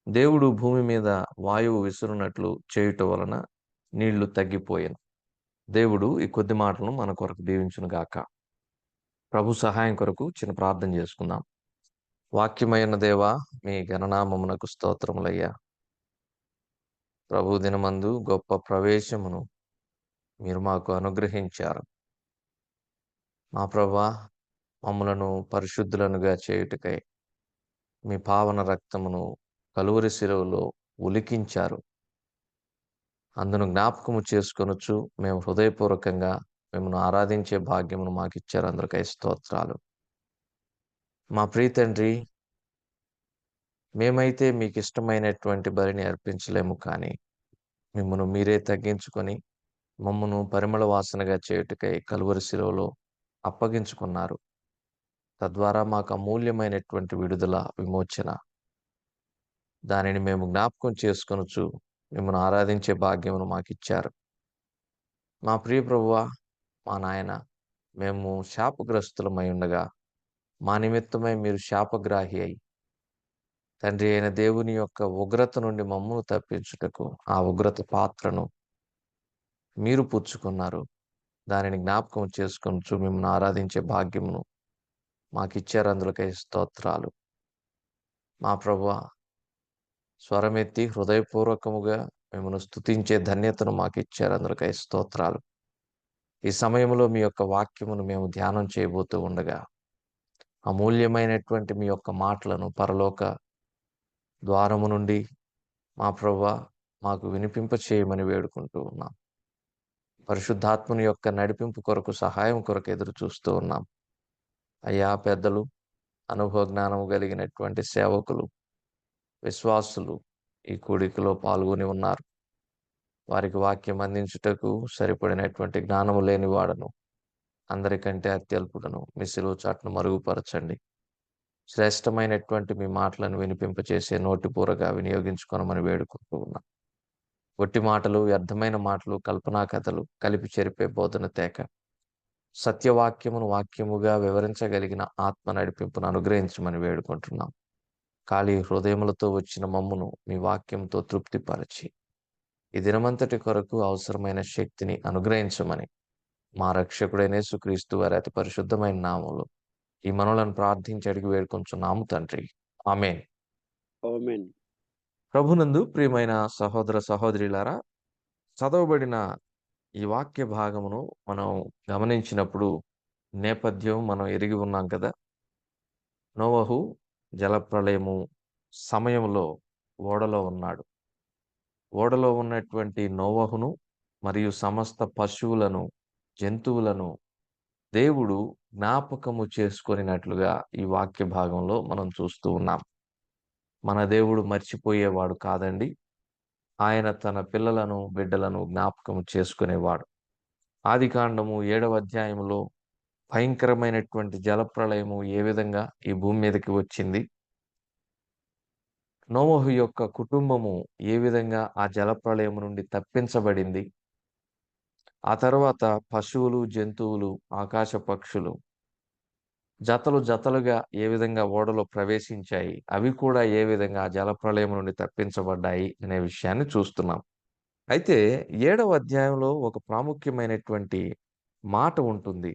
దేవుడు భూమి మీద వాయువు విసురునట్లు చేయుట వలన నీళ్లు తగ్గిపోయెను. దేవుడు ఈ కొద్ది మాటలను మన కొరకు దీవించును గాక. ప్రభు సహాయం కొరకు చిన్న ప్రార్థన చేసుకుందాం. వాక్యమైన దేవా, మీ గణనామమునకు స్తోత్రములయ్యా. ప్రభు దినమందు గొప్ప ప్రవేశమును మీరు మాకు అనుగ్రహించారు. మా ప్రభువా, మమ్ములను పరిశుద్ధులనుగా చేయుటకై మీ పావన రక్తమును కలువరి శిలువలో ఉలికించారు. అందును జ్ఞాపకము చేసుకొనొచ్చు మేము హృదయపూర్వకంగా మిమ్మల్ని ఆరాధించే భాగ్యమును మాకు ఇచ్చారు. అందరికై స్తోత్రాలు. మా ప్రియ తండ్రి, మేమైతే మీకు ఇష్టమైనటువంటి బలిని అర్పించలేము, కానీ మిమ్మల్ని మీరే తగ్గించుకొని మమ్మను పరిమళ వాసనగా చేయుటకై కలువరి శిలువలో అప్పగించుకున్నారు. తద్వారా మాకు అమూల్యమైనటువంటి విడుదల, విమోచన, దానిని మేము జ్ఞాపకం చేసుకొనొచ్చు మిమ్మల్ని ఆరాధించే భాగ్యమును మాకు ఇచ్చారు. మా ప్రియ ప్రభువా, మా నాయన, మేము శాపగ్రస్తులమై ఉండగా మా నిమిత్తమై మీరు శాపగ్రాహి అయి తండ్రి అయిన దేవుని యొక్క ఉగ్రత నుండి మమ్మను తప్పించుటకు ఆ ఉగ్రత పాత్రను మీరు పుచ్చుకున్నారు. దానిని జ్ఞాపకం చేసుకొనొచ్చు మిమ్మల్ని ఆరాధించే భాగ్యమును మాకిచ్చారు. అందులకై స్తోత్రాలు. మా ప్రభువా, స్వరమెత్తి హృదయపూర్వకముగా మిమ్మల్ని స్తుతించే ధన్యతను మాకు ఇచ్చారు. అందులకై స్తోత్రాలు. ఈ సమయంలో మీ యొక్క వాక్యమును మేము ధ్యానం చేయబోతూ ఉండగా అమూల్యమైనటువంటి మీ యొక్క మాటలను పరలోక ద్వారము నుండి మా ప్రభువా మాకు వినిపింప చేయమని వేడుకుంటూ ఉన్నాం. పరిశుద్ధాత్మని యొక్క నడిపింపు కొరకు, సహాయం కొరకు ఎదురు చూస్తూ ఉన్నాం. అయ్యా, పెద్దలు, అనుభవ జ్ఞానము కలిగినటువంటి సేవకులు, విశ్వాసులు ఈ కూడికలో పాల్గొని ఉన్నారు. వారికి వాక్యం అందించుటకు సరిపడినటువంటి జ్ఞానము లేని వాడను, అందరికంటే అత్యల్పుడను మీ సిలువ చాటును మరుగుపరచండి. శ్రేష్టమైనటువంటి మీ మాటలను వినిపింపచేసే నోటిపూరగా వినియోగించుకొనమని వేడుకుంటూ ఉన్నాం. ఒట్టి మాటలు, వ్యర్థమైన మాటలు, కల్పనా కథలు కలిపి చెరిపే బోధన తేక సత్యవాక్యమును వాక్యముగా వివరించగలిగిన ఆత్మ నడిపింపును అనుగ్రహించమని వేడుకుంటున్నాం. ఖాళీ హృదయములతో వచ్చిన మమ్మును మీ వాక్యంతో తృప్తిపరచి ఈ దినమంతటి కొరకు అవసరమైన శక్తిని అనుగ్రహించమని మా రక్షకుడైన యేసుక్రీస్తు వారి అతి పరిశుద్ధమైన నామములో ఈ మనవులను ప్రార్థించి అడిగి వేడుకొంచున్నాము తండ్రి. ఆమేన్. ఆమేన్. ప్రభునందు ప్రియమైన సహోదర సహోదరులారా, చదవబడిన ఈ వాక్య భాగమును మనం గమనించినప్పుడు నేపథ్యం మనం ఎరిగి ఉన్నాం కదా. నోవహు జలప్రళయము సమయంలో ఓడలో ఉన్నాడు. ఓడలో ఉన్నటువంటి నోవహును మరియు సమస్త పశువులను, జంతువులను దేవుడు జ్ఞాపకము చేసుకొనినట్లుగా ఈ వాక్య భాగంలో మనం చూస్తూ ఉన్నాం. మన దేవుడు మర్చిపోయేవాడు కాదండి. ఆయన తన పిల్లలను, బిడ్డలను జ్ఞాపకము చేసుకునేవాడు. ఆదికాండము 7వ అధ్యాయంలో భయంకరమైనటువంటి జలప్రళయము ఏ విధంగా ఈ భూమి మీదకి వచ్చింది, నోవహు యొక్క కుటుంబము ఏ విధంగా ఆ జలప్రళయం నుండి తప్పించబడింది, ఆ తర్వాత పశువులు, జంతువులు, ఆకాశ పక్షులు జతలు జతలుగా ఏ విధంగా ఓడలో ప్రవేశించాయి, అవి కూడా ఏ విధంగా ఆ జలప్రళయం నుండి తప్పించబడ్డాయి అనే విషయాన్ని చూస్తున్నాం. అయితే 7వ అధ్యాయంలో ఒక ప్రాముఖ్యమైనటువంటి మాట ఉంటుంది.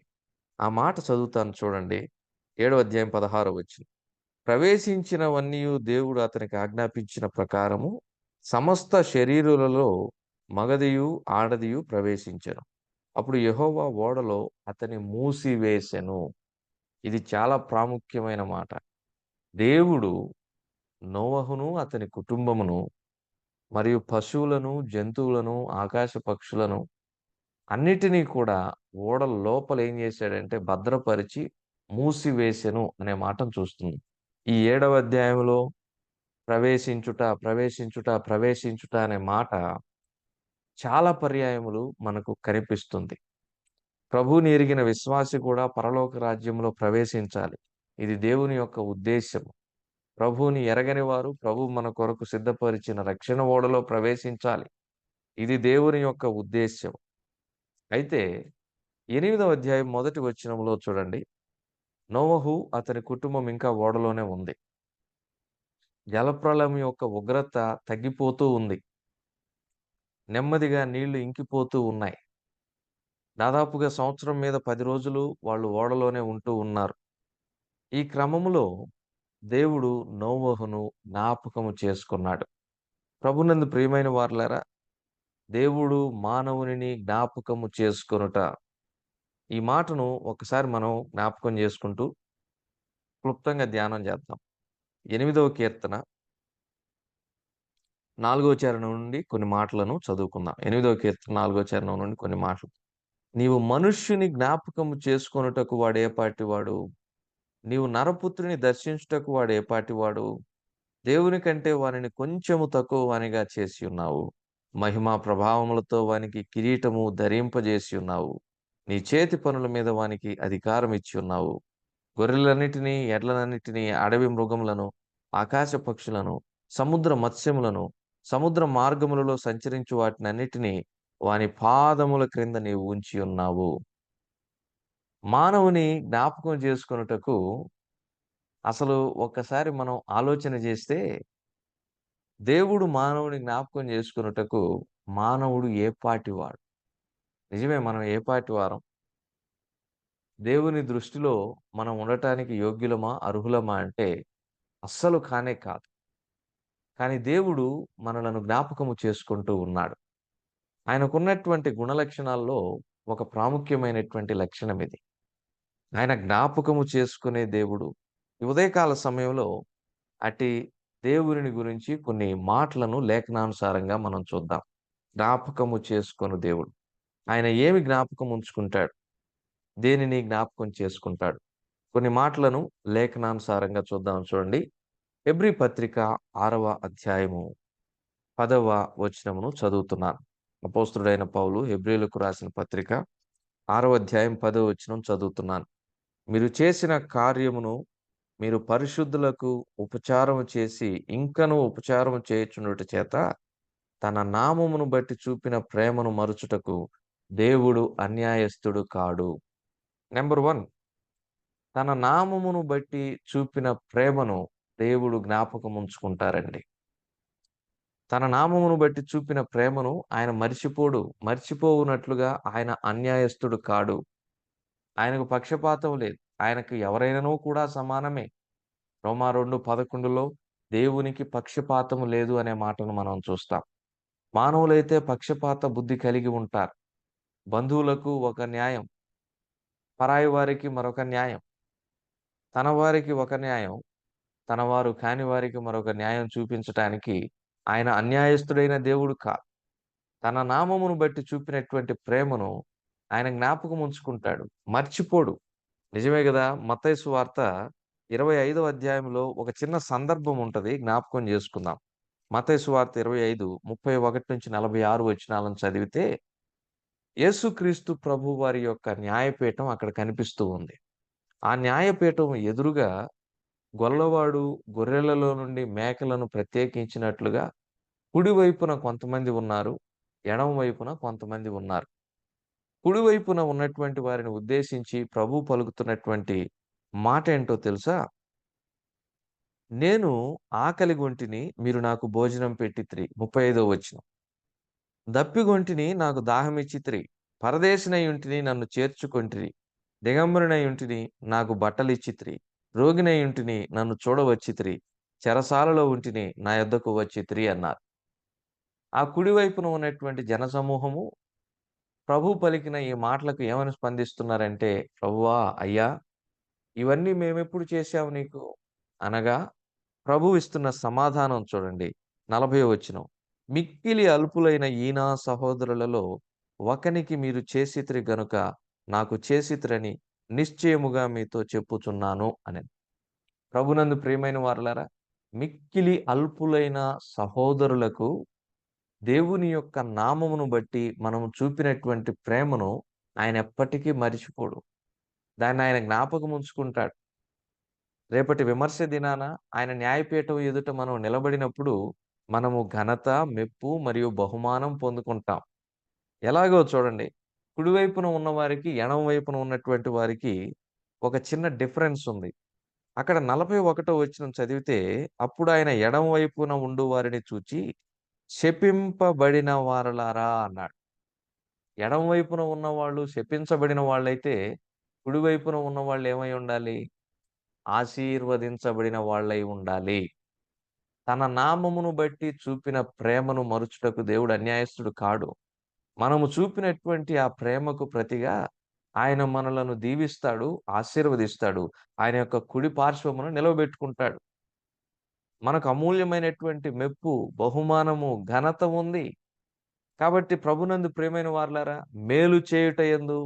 ఆ మాట చదువుతాను చూడండి. 7వ అధ్యాయం 16వ వచనం. ప్రవేశించినవన్నీయు దేవుడు అతనికి ఆజ్ఞాపించిన ప్రకారము సమస్త శరీరులలో మగదియు ఆడదియు ప్రవేశించెను. అప్పుడు యెహోవా ఓడలో అతని మూసివేసెను. ఇది చాలా ప్రాముఖ్యమైన మాట. దేవుడు నోవహును, అతని కుటుంబమును మరియు పశువులను, జంతువులను, ఆకాశ పక్షులను అన్నిటినీ కూడా ఓడ లోపల ఏం చేశాడంటే భద్రపరిచి మూసివేసెను అనే మాటను చూస్తుంది. ఈ 7వ అధ్యాయంలో ప్రవేశించుట, ప్రవేశించుట, ప్రవేశించుట అనే మాట చాలా పర్యాయములు మనకు కనిపిస్తుంది. ప్రభువుని ఎరిగిన విశ్వాసి కూడా పరలోక రాజ్యంలో ప్రవేశించాలి. ఇది దేవుని యొక్క ఉద్దేశం. ప్రభువుని ఎరగని వారు ప్రభు మన కొరకు సిద్ధపరిచిన రక్షణ ఓడలో ప్రవేశించాలి. ఇది దేవుని యొక్క ఉద్దేశం. అయితే 8వ అధ్యాయం మొదటి వచనంలో చూడండి, నోవహు అతని కుటుంబం ఇంకా ఓడలోనే ఉంది. జలప్రళయం యొక్క ఉగ్రత తగ్గిపోతూ ఉంది. నెమ్మదిగా నీళ్లు ఇంకిపోతూ ఉన్నాయి. దాదాపుగా సంవత్సరం మీద 10 రోజులు వాళ్ళు ఓడలోనే ఉంటూ ఉన్నారు. ఈ క్రమములో దేవుడు నోవహును జ్ఞాపకము చేసుకున్నాడు. ప్రభునందు ప్రియమైన వారలారా, దేవుడు మానవునిని జ్ఞాపకము చేసుకొనుట, ఈ మాటను ఒకసారి మనం జ్ఞాపకం చేసుకుంటూ క్లుప్తంగా ధ్యానం చేద్దాం. 8వ కీర్తన 4వ చరణం నుండి కొన్ని మాటలను చదువుకుందాం. 8వ కీర్తన 4వ చరణం నుండి కొన్ని మాటలు. నీవు మనుష్యుని జ్ఞాపకము చేసుకొనుటకు వాడు ఏపాటివాడు? నీవు నరపుత్రుని దర్శించుటకు వాడు ఏపాటివాడు? దేవుని కంటే వానిని కొంచెము తక్కువ వానిగా చేసి ఉన్నావు. మహిమా ప్రభావములతో వానికి కిరీటము ధరింపజేసి ఉన్నావు. నీ చేతి పనుల మీద వానికి అధికారం ఇచ్చి ఉన్నావు. గొర్రెలన్నిటినీ, ఎడ్లనన్నిటినీ, అడవి మృగములను, ఆకాశ పక్షులను, సముద్ర మత్స్యములను, సముద్ర మార్గములలో సంచరించు వాటినన్నిటినీ వాని పాదముల క్రింద నీవు ఉంచి ఉన్నావు. మానవుని జ్ఞాపకం చేసుకొనుటకు అసలు ఒక్కసారి మనం ఆలోచన చేస్తే, దేవుడు మానవుని జ్ఞాపకం చేసుకొనుటకు మానవుడు ఏపాటివాడు? నిజమే, మనం ఏపాటి వారం? దేవుని దృష్టిలో మనం ఉండటానికి యోగ్యులమా, అర్హులమా అంటే అస్సలు కానే కాదు. కానీ దేవుడు మనలను జ్ఞాపకము చేసుకుంటూ ఉన్నాడు. ఆయనకున్నటువంటి గుణలక్షణాల్లో ఒక ప్రాముఖ్యమైనటువంటి లక్షణం ఇది. ఆయన జ్ఞాపకము చేసుకునే దేవుడు. ఈ ఉదయకాల సమయంలో అట్టి దేవుని గురించి కొన్ని మాటలను లేఖనానుసారంగా మనం చూద్దాం. జ్ఞాపకము చేసుకొను దేవుడు. ఆయన ఏమి జ్ఞాపకం ఉంచుకుంటాడు? దేనిని జ్ఞాపకం చేసుకుంటాడు? కొన్ని మాటలను లేఖనానుసారంగా చూద్దాం. చూడండి, హెబ్రీ పత్రిక 6వ అధ్యాయము 10వ వచనమును చదువుతున్నాను. అపోస్తుడైన పౌలు హెబ్రీలకు రాసిన పత్రిక 6వ అధ్యాయం 10వ వచనం చదువుతున్నాను. మీరు చేసిన కార్యమును మీరు పరిశుద్ధులకు ఉపచారము చేసి ఇంకను ఉపచారము చేయుచుండుట చేత తన నామమును బట్టి చూపిన ప్రేమను మరుచుటకు దేవుడు అన్యాయస్థుడు కాడు. నెంబర్ 1, తన నామమును బట్టి చూపిన ప్రేమను దేవుడు జ్ఞాపకం ఉంచుకుంటారండి. తన నామమును బట్టి చూపిన ప్రేమను ఆయన మర్చిపోవునట్లుగా ఆయన అన్యాయస్థుడు కాడు. ఆయనకు పక్షపాతం లేదు. ఆయనకు ఎవరైనానూ కూడా సమానమే. రోమా 2:11లో దేవునికి పక్షపాతము లేదు అనే మాటను మనం చూస్తాం. మానవులైతే పక్షపాత బుద్ధి కలిగి ఉంటారు. బంధువులకు ఒక న్యాయం, పరాయి వారికి మరొక న్యాయం, తన వారికి ఒక న్యాయం, తన వారు కాని వారికి మరొక న్యాయం చూపించటానికి ఆయన అన్యాయస్థుడైన దేవుడు కాదు. తన నామమును బట్టి చూపినటువంటి ప్రేమను ఆయన జ్ఞాపకం ఉంచుకుంటాడు, మర్చిపోడు. నిజమే కదా. మత్తయి సువార్త 25వ అధ్యాయంలో ఒక చిన్న సందర్భం ఉంటది, జ్ఞాపకం చేసుకుందాం. మత్తయి సువార్త 25:31-46 వచనాలను చదివితే యేసుక్రీస్తు ప్రభు వారి యొక్క న్యాయపీఠం అక్కడ కనిపిస్తూ ఉంది. ఆ న్యాయపీఠం ఎదురుగా గొల్లవాడు గొర్రెలలో నుండి మేకలను ప్రత్యేకించినట్లుగా కుడివైపున కొంతమంది ఉన్నారు, ఎడమ వైపున కొంతమంది ఉన్నారు. కుడివైపున ఉన్నటువంటి వారిని ఉద్దేశించి ప్రభు పలుకుతున్నటువంటి మాట ఏంటో తెలుసా? నేను ఆకలిగొంటిని, మీరు నాకు భోజనం పెట్టితిరి. 35వ వచనం. దప్పిగొంటిని, నాకు దాహమిచ్చితిరి. పరదేశినయుంటిని, నన్ను చేర్చుకొంటిరి. దిగంబరునయుంటిని, నాకు బట్టలిచ్చితిరి. రోగినయుంటిని, నన్ను చూడవచ్చితిరి. చెరసాలలో ఉంటిని, నా యొద్దకు వచ్చితిరి అన్నారు. ఆ కుడివైపున ఉన్నటువంటి జనసమూహము ప్రభు పలికిన ఈ మాటలకు ఏమని స్పందిస్తున్నారంటే, ప్రభువా, అయ్యా, ఇవన్నీ మేమెప్పుడు చేశాము నీకు అనగా ప్రభు ఇస్తున్న సమాధానం చూడండి. 40వ వచనం. మిక్కిలి అల్పులైన ఈనా సహోదరులలో ఒకనికి మీరు చేసితిరి గనుక నాకు చేసితిరని నిశ్చయముగా మీతో చెప్పుచున్నాను అని. ప్రభునందు ప్రియమైన వారలారా, మిక్కిలి అల్పులైన సహోదరులకు దేవుని యొక్క నామమును బట్టి మనం చూపినటువంటి ప్రేమను ఆయన ఎప్పటికీ మరిచిపోడు. దాన్ని ఆయన జ్ఞాపకం ఉంచుకుంటాడు. రేపటి విమర్శ దినాన ఆయన న్యాయపీఠం ఎదుట మనం నిలబడినప్పుడు మనము ఘనత, మెప్పు మరియు బహుమానం పొందుకుంటాం. ఎలాగో చూడండి. కుడివైపున ఉన్నవారికి, ఎడమ వైపున ఉన్నటువంటి వారికి ఒక చిన్న డిఫరెన్స్ ఉంది. అక్కడ 41వ వచనం చదివితే, అప్పుడు ఆయన ఎడమ వైపున ఉండు వారిని చూచి శపింపబడిన వారలారా అన్నాడు. ఎడమ వైపున ఉన్నవాళ్ళు శపించబడిన వాళ్ళైతే కుడివైపున ఉన్నవాళ్ళు ఏమై ఉండాలి? ఆశీర్వదించబడిన వాళ్ళై ఉండాలి. తన నామమును బట్టి చూపిన ప్రేమను మరుచుటకు దేవుడు అన్యాయస్తుడు కాడు. మనము చూపినటువంటి ఆ ప్రేమకు ప్రతిగా ఆయన మనలను దీవిస్తాడు, ఆశీర్వదిస్తాడు. ఆయన యొక్క కుడి పార్శ్వమును నిలవబెట్టుకుంటాడు. మనకు అమూల్యమైనటువంటి మెప్పు, బహుమానము, ఘనత ఉంది. కాబట్టి ప్రభునందు ప్రియమైన వారలారా, మేలు చేయుట యందు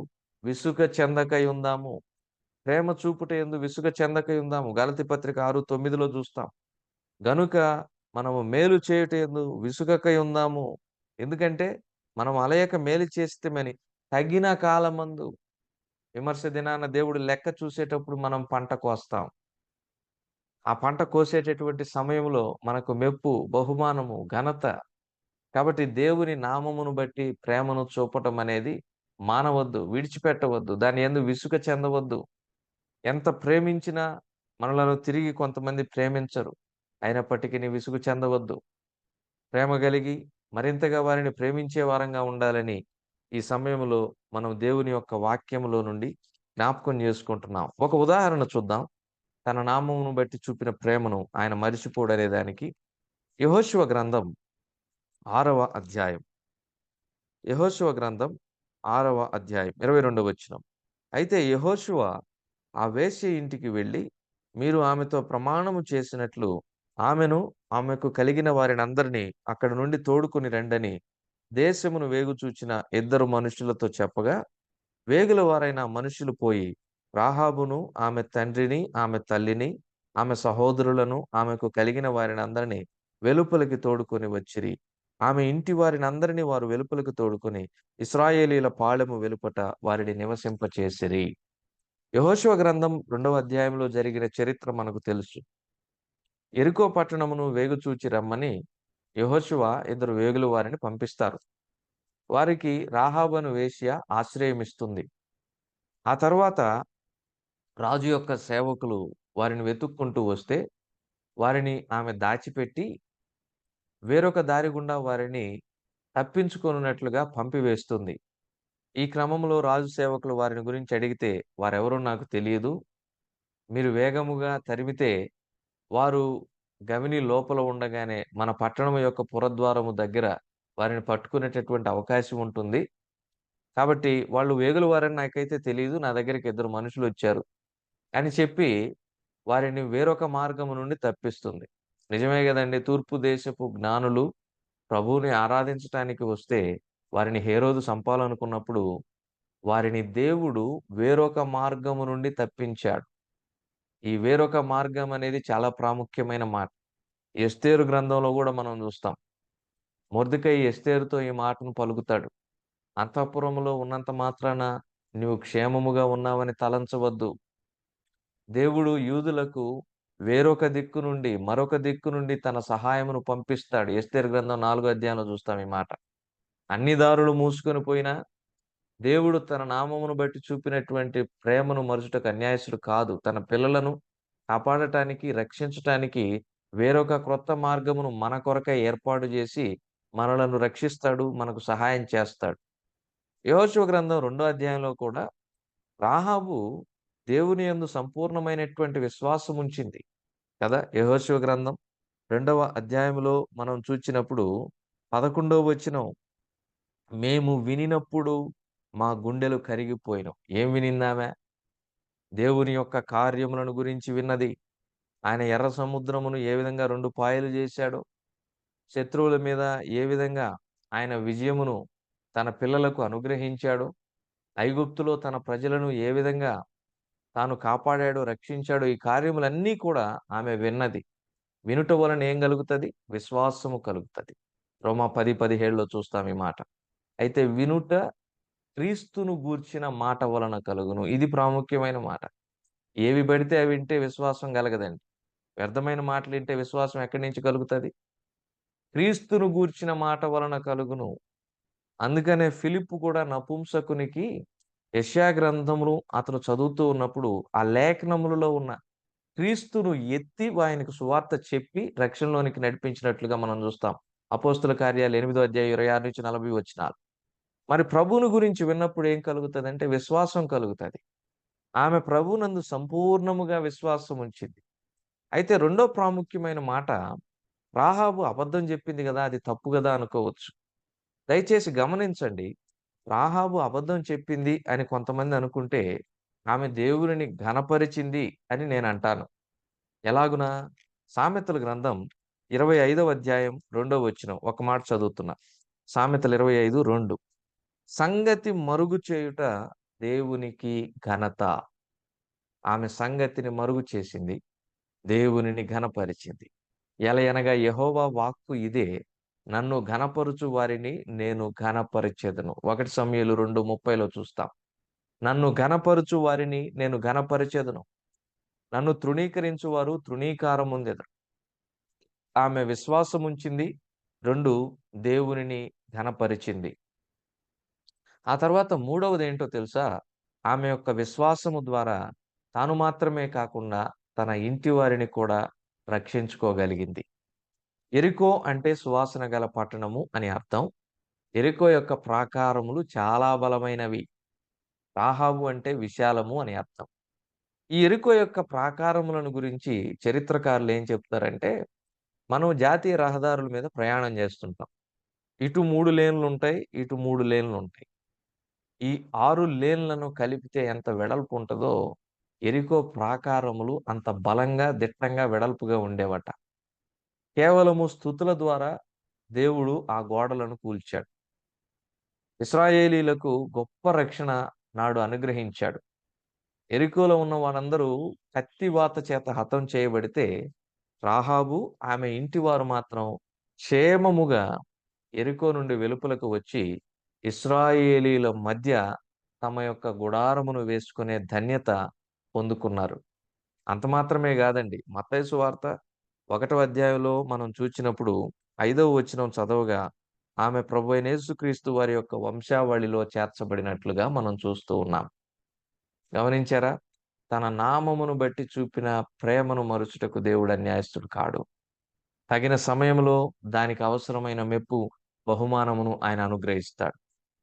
విసుగ చెందకై ఉందాము. ప్రేమ చూపుట యందు విసుగ చెందకై ఉందాము. గలతీ పత్రిక 6:9లో చూస్తాం. గనుక మనము మేలు చేయుట యందు విసుగకై ఉందాము. ఎందుకంటే మనం అలయక మేలు చేస్తేమని తగిన కాలమందు, విమర్శ దినాన దేవుడు లెక్క చూసేటప్పుడు మనం పంట కోస్తాం. ఆ పంట కోసేటటువంటి సమయంలో మనకు మెప్పు, బహుమానము, ఘనత. కాబట్టి దేవుని నామమును బట్టి ప్రేమను చూపటం అనేది మానవద్దు, విడిచిపెట్టవద్దు. దాని యందు విసుగ చెందవద్దు. ఎంత ప్రేమించినా మనలను తిరిగి కొంతమంది ప్రేమించరు. అయినప్పటికీ నీ విసుగు చెందవద్దు. ప్రేమ కలిగి మరింతగా వారిని ప్రేమించే వారంగా ఉండాలని ఈ సమయంలో మనం దేవుని యొక్క వాక్యములో నుండి జ్ఞాపకం చేసుకుంటున్నాం. ఒక ఉదాహరణ చూద్దాం. తన నామమును బట్టి చూపిన ప్రేమను ఆయన మరిచిపోడనే దానికి యెహోషువ గ్రంథం 6వ అధ్యాయం. యెహోషువ గ్రంథం 6వ అధ్యాయం 22వ వచనం. అయితే యెహోషువ ఆ వేశ్య ఇంటికి వెళ్ళి, మీరు ఆమెతో ప్రమాణము చేసినట్లు ఆమెను, ఆమెకు కలిగిన వారినందరినీ అక్కడి నుండి తోడుకొని రండని దేశమును వేగు చూచిన 2 మనుషులతో చెప్పగా, వేగుల వారైన మనుషులు పోయి రాహాబును, ఆమె తండ్రిని, ఆమె తల్లిని, ఆమె సహోదరులను, ఆమెకు కలిగిన వారినందరినీ వెలుపలికి తోడుకొని వచ్చిరి. ఆమె ఇంటి వారిని అందరినీ వారు వెలుపలకు తోడుకొని ఇశ్రాయేలీల పాళెము వెలుపట వారిని నివసింపచేసిరి. యెహోషువ గ్రంథం 2వ అధ్యాయంలో జరిగిన చరిత్ర మనకు తెలుసు. యెరికో పట్టణమును వేగుచూచి రమ్మని యెహోషువ 2 వేగుల వారిని పంపిస్తారు. వారికి రాహాబు అను వేశ్య ఆశ్రయమిస్తుంది. ఆ తర్వాత రాజు యొక్క సేవకులు వారిని వెతుక్కుంటూ వస్తే వారిని ఆమె దాచిపెట్టి వేరొక దారి గుండా వారిని తప్పించుకొనున్నట్లుగా పంపివేస్తుంది. ఈ క్రమంలో రాజు సేవకులు వారిని గురించి అడిగితే వారెవరో నాకు తెలియదు. మీరు వేగముగా తరిమితే వారు గవిని లోపల ఉండగానే మన పట్టణం యొక్క పురద్వారము దగ్గర వారిని పట్టుకునేటటువంటి అవకాశం ఉంటుంది. కాబట్టి వాళ్ళు వేగుల వారని నాకైతే తెలీదు. నా దగ్గరికి 2 మనుషులొచ్చారు అని చెప్పి వారిని వేరొక మార్గము నుండి తప్పిస్తుంది. నిజమే గదండీ! తూర్పు దేశపు జ్ఞానులు ప్రభువుని ఆరాధించటానికి వస్తే వారిని హేరోదు చంపాలనుకున్నప్పుడు వారిని దేవుడు వేరొక మార్గము నుండి తప్పించాడు. ఈ వేరొక మార్గం అనేది చాలా ప్రాముఖ్యమైన మాట. ఎస్తేరు గ్రంథంలో గూడా మనం చూస్తాం. మొర్దెకై ఎస్తేరుతో ఈ మాటను పలుకుతాడు. అంతఃపురములో ఉన్నంత మాత్రాన నీవు క్షేమముగా ఉన్నావని తలంచవద్దు. దేవుడు యూదులకు వేరొక దిక్కు నుండి మరొక దిక్కు నుండి తన సహాయమును పంపిస్తాడు. ఎస్తేరు గ్రంథం 4వ అధ్యాయంలో చూస్తాం ఈ మాట. అన్ని దారులు మూసుకొని పోయినా దేవుడు తన నామమును బట్టి చూపినటువంటి ప్రేమను మరుచుటకు అన్యాయస్తుడు కాదు. తన పిల్లలను కాపాడటానికి, రక్షించటానికి వేరొక క్రొత్త మార్గమును మన కొరకై ఏర్పాటు చేసి మనలను రక్షిస్తాడు, మనకు సహాయం చేస్తాడు. యెహోషువ గ్రంథం 2వ అధ్యాయంలో కూడా రాహాబు దేవుని యందు సంపూర్ణమైనటువంటి విశ్వాసం ఉంచింది కదా. యెహోషువ గ్రంథం 2వ అధ్యాయంలో మనం చూచినప్పుడు 11వ వచనం, మేము వినినప్పుడు మా గుండెలు కరిగిపోయినాం. ఏం వినిందామె? దేవుని యొక్క కార్యములను గురించి విన్నది. ఆయన ఎర్ర సముద్రమును ఏ విధంగా 2 పాయలు చేశాడో, శత్రువుల మీద ఏ విధంగా ఆయన విజయమును తన పిల్లలకు అనుగ్రహించాడో, ఐగుప్తులో తన ప్రజలను ఏ విధంగా తాను కాపాడాడో, రక్షించాడో, ఈ కార్యములన్నీ కూడా ఆమె విన్నది. వినుట వలన ఏం కలుగుతది? విశ్వాసము కలుగుతది. రోమా 10:17లో చూస్తాం ఈ మాట. అయితే వినుట క్రీస్తును గూర్చిన మాట వలన కలుగును. ఇది ప్రాముఖ్యమైన మాట. ఏవి పడితే అవి వింటే విశ్వాసం కలగదండి. వ్యర్థమైన మాటలు వింటే విశ్వాసం ఎక్కడి నుంచి కలుగుతది? క్రీస్తును గూర్చిన మాట వలన కలుగును. అందుకనే ఫిలిప్పు కూడా నపుంసకునికి యెషయా గ్రంథమును అతను చదువుతూ ఉన్నప్పుడు ఆ లేఖనములలో ఉన్న క్రీస్తును ఎత్తి ఆయనకు సువార్త చెప్పి రక్షణలోనికి నడిపించినట్లుగా మనం చూస్తాం. అపోస్తుల కార్యాలు 8వ అధ్యాయం 26-40 వచనాలు. మరి ప్రభువుని గురించి విన్నప్పుడు ఏం కలుగుతదంటే విశ్వాసం కలుగుతది. ఆమె ప్రభువునందు సంపూర్ణముగా విశ్వాసం ఉంచింది. అయితే రెండో ప్రాముఖ్యమైన మాట, రాహాబు అబద్ధం చెప్పింది కదా, అది తప్పు కదా అనుకోవచ్చు. దయచేసి గమనించండి. రాహాబు అబద్ధం చెప్పింది అని కొంతమంది అనుకుంటే ఆమె దేవునిని ఘనపరిచింది అని నేను అంటాను. ఎలాగునా? సామెతల గ్రంథం 25వ అధ్యాయం 2వ వచనం ఒక మాట చదువుతున్నా. సామెతలు 25:2. సంగతి మరుగు చేయుట దేవునికి ఘనత. ఆమె సంగతిని మరుగు చేసింది, దేవునిని ఘనపరిచింది. ఎలయనగా యెహోవా వాక్కు ఇదే, నన్ను ఘనపరుచు వారిని నేను ఘనపరిచెదను. 1 సమూయేలు 2:30లో చూస్తాం. నన్ను ఘనపరుచు వారిని నేను ఘనపరిచెదను. నన్ను తృణీకరించు వారు తృణీకారం పొందెదరు. ఆమె విశ్వాసముంచింది. 2 దేవునిని ఘనపరిచింది. ఆ తర్వాత మూడవది ఏంటో తెలుసా? ఆమె యొక్క విశ్వాసము ద్వారా తాను మాత్రమే కాకుండా తన ఇంటి వారిని కూడా రక్షించుకోగలిగింది. యెరికో అంటే సువాసన గల పట్టణము అని అర్థం. యెరికో యొక్క ప్రాకారములు చాలా బలమైనవి. రాహాబు అంటే విశాలము అని అర్థం. ఈ యెరికో యొక్క ప్రాకారములను గురించి చరిత్రకారులు ఏం చెప్తారంటే, మనం జాతీయ రహదారుల మీద ప్రయాణం చేస్తుంటాం. ఇటు 3 లేన్లు ఉంటాయి, ఇటు 3 లేన్లు ఉంటాయి. ఈ 6 లేన్లను కలిపితే ఎంత వెడల్పు ఉంటదో యెరికో ప్రాకారములు అంత బలంగా, దిట్టంగా, వెడల్పుగా ఉండేవట. కేవలము స్తుతుల ద్వారా దేవుడు ఆ గోడలను కూల్చాడు. ఇశ్రాయేలీలకు గొప్ప రక్షణ నాడు అనుగ్రహించాడు. యెరికోలో ఉన్న వారందరూ కత్తివాత చేత హతం చేయబడితే రాహాబు ఆమె ఇంటి వారు మాత్రం క్షేమముగా యెరికో నుండి వెలుపలకు వచ్చి ఇశ్రాయేలీల మధ్య తమ యొక్క గుడారమును వేసుకునే ధన్యత పొందుకున్నారు. అంత మాత్రమే కాదండి. మత్తయి సువార్త 1వ అధ్యాయంలో మనం చూచినప్పుడు 5వ వచనం చదవగా ఆమె ప్రభువైన యేసుక్రీస్తు వారి యొక్క వంశావళిలో చేర్చబడినట్లుగా మనం చూస్తూ ఉన్నాం. గమనించారా? తన నామమును బట్టి చూపిన ప్రేమను మరుచుటకు దేవుడు అన్యాయస్తుడు కాడు. తగిన సమయంలో దానికి అవసరమైన మెప్పు, బహుమానమును ఆయన అనుగ్రహిస్తాడు.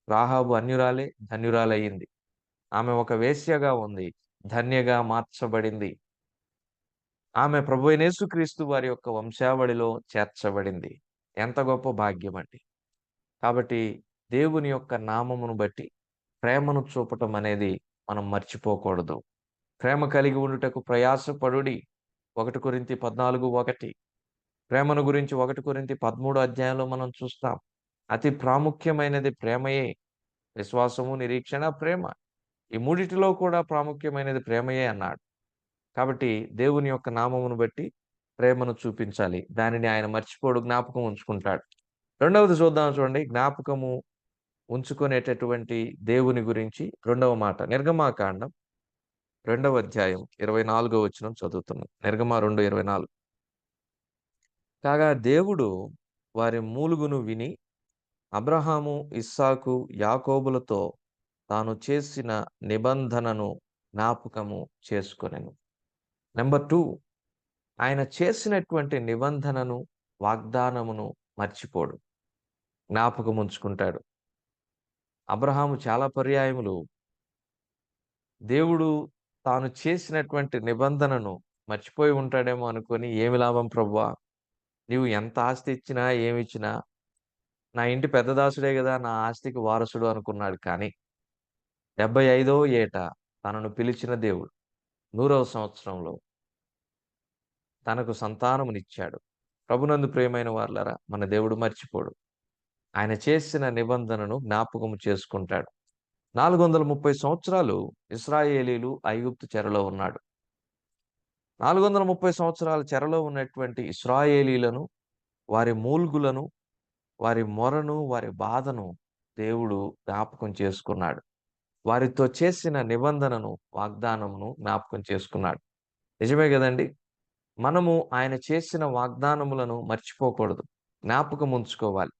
రాహాబు అన్యురాలే, ధన్యురాలయ్యింది. ఆమె ఒక వేశ్యగా ఉంది, ధన్యగా మార్చబడింది. ఆమె ప్రభువైన యేసుక్రీస్తు వారి యొక్క వంశావళిలో చేర్చబడింది. ఎంత గొప్ప భాగ్యం అండి. కాబట్టి దేవుని యొక్క నామమును బట్టి ప్రేమను చూపటం అనేది మనం మర్చిపోకూడదు. ప్రేమ కలిగి ఉండుటకు ప్రయాసపడుడి. 1 కొరింథీ 14:1. ప్రేమను గురించి 1 కొరింథీ 13 అధ్యాయంలో మనం చూస్తాం. అతి ప్రాముఖ్యమైనది ప్రేమయే. విశ్వాసము, నిరీక్షణ, ప్రేమ. ఈ మూడిటిలో కూడా ప్రాముఖ్యమైనది ప్రేమయే అన్నాడు. కాబట్టి దేవుని యొక్క నామమును బట్టి ప్రేమను చూపించాలి. దానిని ఆయన మర్చిపోడు, జ్ఞాపకం ఉంచుకుంటాడు. రెండవది చూద్దాం చూడండి. జ్ఞాపకము ఉంచుకునేటటువంటి దేవుని గురించి 2వ మాట. నిర్గమాకాండం 2వ అధ్యాయం 24వ వచనం చదువుతున్నాం. నిర్గమ 2:24. కాగా దేవుడు వారి మూలుగును విని అబ్రహాము, ఇస్సాకు, యాకోబులతో తాను చేసిన నిబంధనను జ్ఞాపకము చేసుకొనెను. నెంబర్ 2, ఆయన చేసినటువంటి నిబంధనను, వాగ్దానమును మర్చిపోడు, జ్ఞాపకం ఉంచుకుంటాడు. అబ్రహాము చాలా పర్యాయములు దేవుడు తాను చేసినటువంటి నిబంధనను మర్చిపోయి ఉంటాడేమో అనుకొని, ఏమి లాభం ప్రభువా, నీవు ఎంత ఆస్తి ఇచ్చినా ఏమిచ్చినా నా ఇంటి పెద్ద దాసుడే కదా నా ఆస్తికి వారసుడు అనుకున్నాడు. కానీ 75వ ఏట తనను పిలిచిన దేవుడు 100వ సంవత్సరంలో తనకు సంతానమునిచ్చాడు. ప్రభునందు ప్రియమైన వారలారా, మన దేవుడు మర్చిపోడు. ఆయన చేసిన నిబంధనను జ్ఞాపకము చేసుకుంటాడు. 430 సంవత్సరాలు ఇశ్రాయేలీలు ఐగుప్తు చెరలో ఉన్నాడు. 430 సంవత్సరాల చెరలో ఉన్నటువంటి ఇశ్రాయేలీలను, వారి మూల్గులను, వారి మొరను, వారి బాధను దేవుడు జ్ఞాపకం చేసుకున్నాడు. వారితో చేసిన నిబంధనను, వాగ్దానమును జ్ఞాపకం చేసుకున్నాడు. నిజమే కదండి. మనము ఆయన చేసిన వాగ్దానములను మర్చిపోకూడదు, జ్ఞాపకం ఉంచుకోవాలి.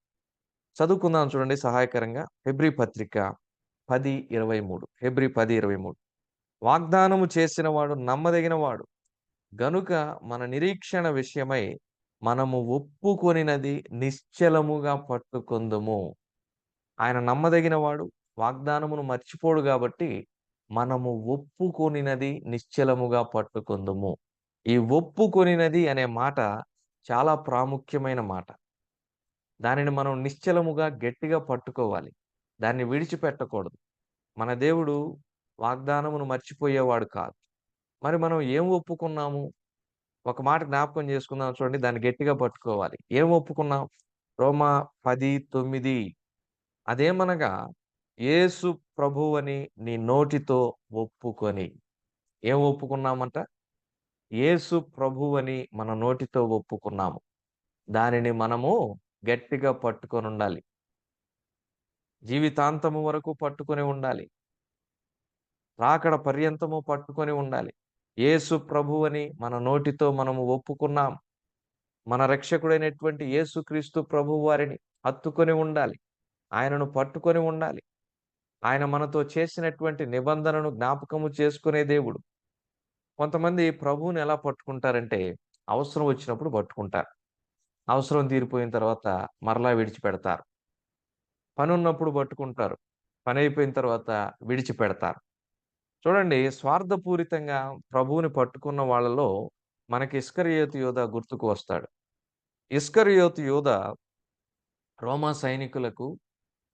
చదువుకుందాం చూడండి సహాయకరంగా. హెబ్రీ పత్రిక 10:23. హెబ్రీ 10:23. వాగ్దానము చేసిన వాడు నమ్మదగిన వాడు గనుక మన నిరీక్షణ విషయమై మనము ఒప్పుకొనినది నిశ్చలముగా పట్టుకొందుము. ఆయన నమ్మదగిన వాడు, వాగ్దానమును మర్చిపోడు కాబట్టి మనము ఒప్పుకొనినది నిశ్చలముగా పట్టుకొందుము. ఈ ఒప్పుకొనినది అనే మాట చాలా ప్రాముఖ్యమైన మాట. దానిని మనం నిశ్చలముగా గట్టిగా పట్టుకోవాలి. దాన్ని విడిచిపెట్టకూడదు. మన దేవుడు వాగ్దానమును మర్చిపోయేవాడు కాదు. మరి మనం ఏం ఒప్పుకున్నాము? ఒక మాట జ్ఞాపకం చేసుకుందాం చూడండి. దాన్ని గట్టిగా పట్టుకోవాలి. ఏం ఒప్పుకున్నాం? రోమా 10:9. అదేమనగా యేసు ప్రభువని నీ నోటితో ఒప్పుకొని. ఏం ఒప్పుకున్నామంట? యేసు ప్రభువని మన నోటితో ఒప్పుకున్నాము. దానిని మనము గట్టిగా పట్టుకొని ఉండాలి. జీవితాంతము వరకు పట్టుకొని ఉండాలి. రాకడ పర్యంతము పట్టుకొని ఉండాలి. యేసు ప్రభువని మన నోటితో మనము ఒప్పుకున్నాం. మన రక్షకుడైనటువంటి యేసుక్రీస్తు ప్రభువు వారిని హత్తుకొని ఉండాలి. ఆయనను పట్టుకొని ఉండాలి. ఆయన మనతో చేసినటువంటి నిబంధనను జ్ఞాపకము చేసుకునే దేవుడు. కొంతమంది ప్రభువుని ఎలా పట్టుకుంటారంటే అవసరం వచ్చినప్పుడు పట్టుకుంటారు. అవసరం తీరిపోయిన తర్వాత మరలా విడిచిపెడతారు. పని ఉన్నప్పుడు పట్టుకుంటారు. పని అయిపోయిన తర్వాత విడిచిపెడతారు. చూడండి, స్వార్థపూరితంగా ప్రభువుని పట్టుకున్న వాళ్ళలో మనకి ఇస్కరియోతు యోధ గుర్తుకు వస్తాడు. ఇస్కరియోతు యోధ రోమా సైనికులకు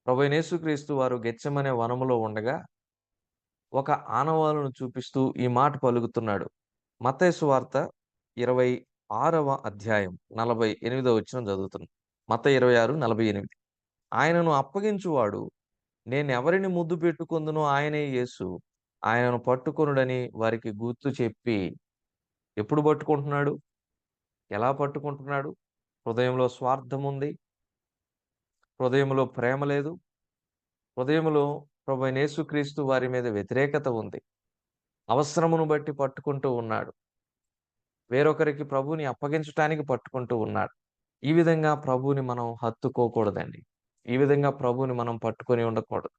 ప్రభువైన యేసుక్రీస్తు వారు గెత్సెమనే వనములో ఉండగా ఒక ఆనవాలును చూపిస్తూ ఈ మాట పలుకుతున్నాడు. మత్తయి సువార్త 26వ అధ్యాయం 48వ వచనం చదువుతున్నాం. మత్తయి 26:48. ఆయనను అప్పగించువాడు నేనెవరిని ముద్దు పెట్టుకొందునో ఆయనే యేసు, ఆయనను పట్టుకొనుడని వారికి గుర్తు చెప్పి. ఎప్పుడు పట్టుకుంటున్నాడు? ఎలా పట్టుకుంటున్నాడు? హృదయంలో స్వార్థం ఉంది. హృదయంలో ప్రేమ లేదు. హృదయంలో ప్రభువైన యేసుక్రీస్తు వారి మీద వ్యతిరేకత ఉంది. అవసరమును బట్టి పట్టుకుంటూ ఉన్నాడు. వేరొకరికి ప్రభువుని అప్పగించటానికి పట్టుకుంటూ ఉన్నాడు. ఈ విధంగా ప్రభువుని మనం హత్తుకోకూడదండి. ఈ విధంగా ప్రభువుని మనం పట్టుకొని ఉండకూడదు.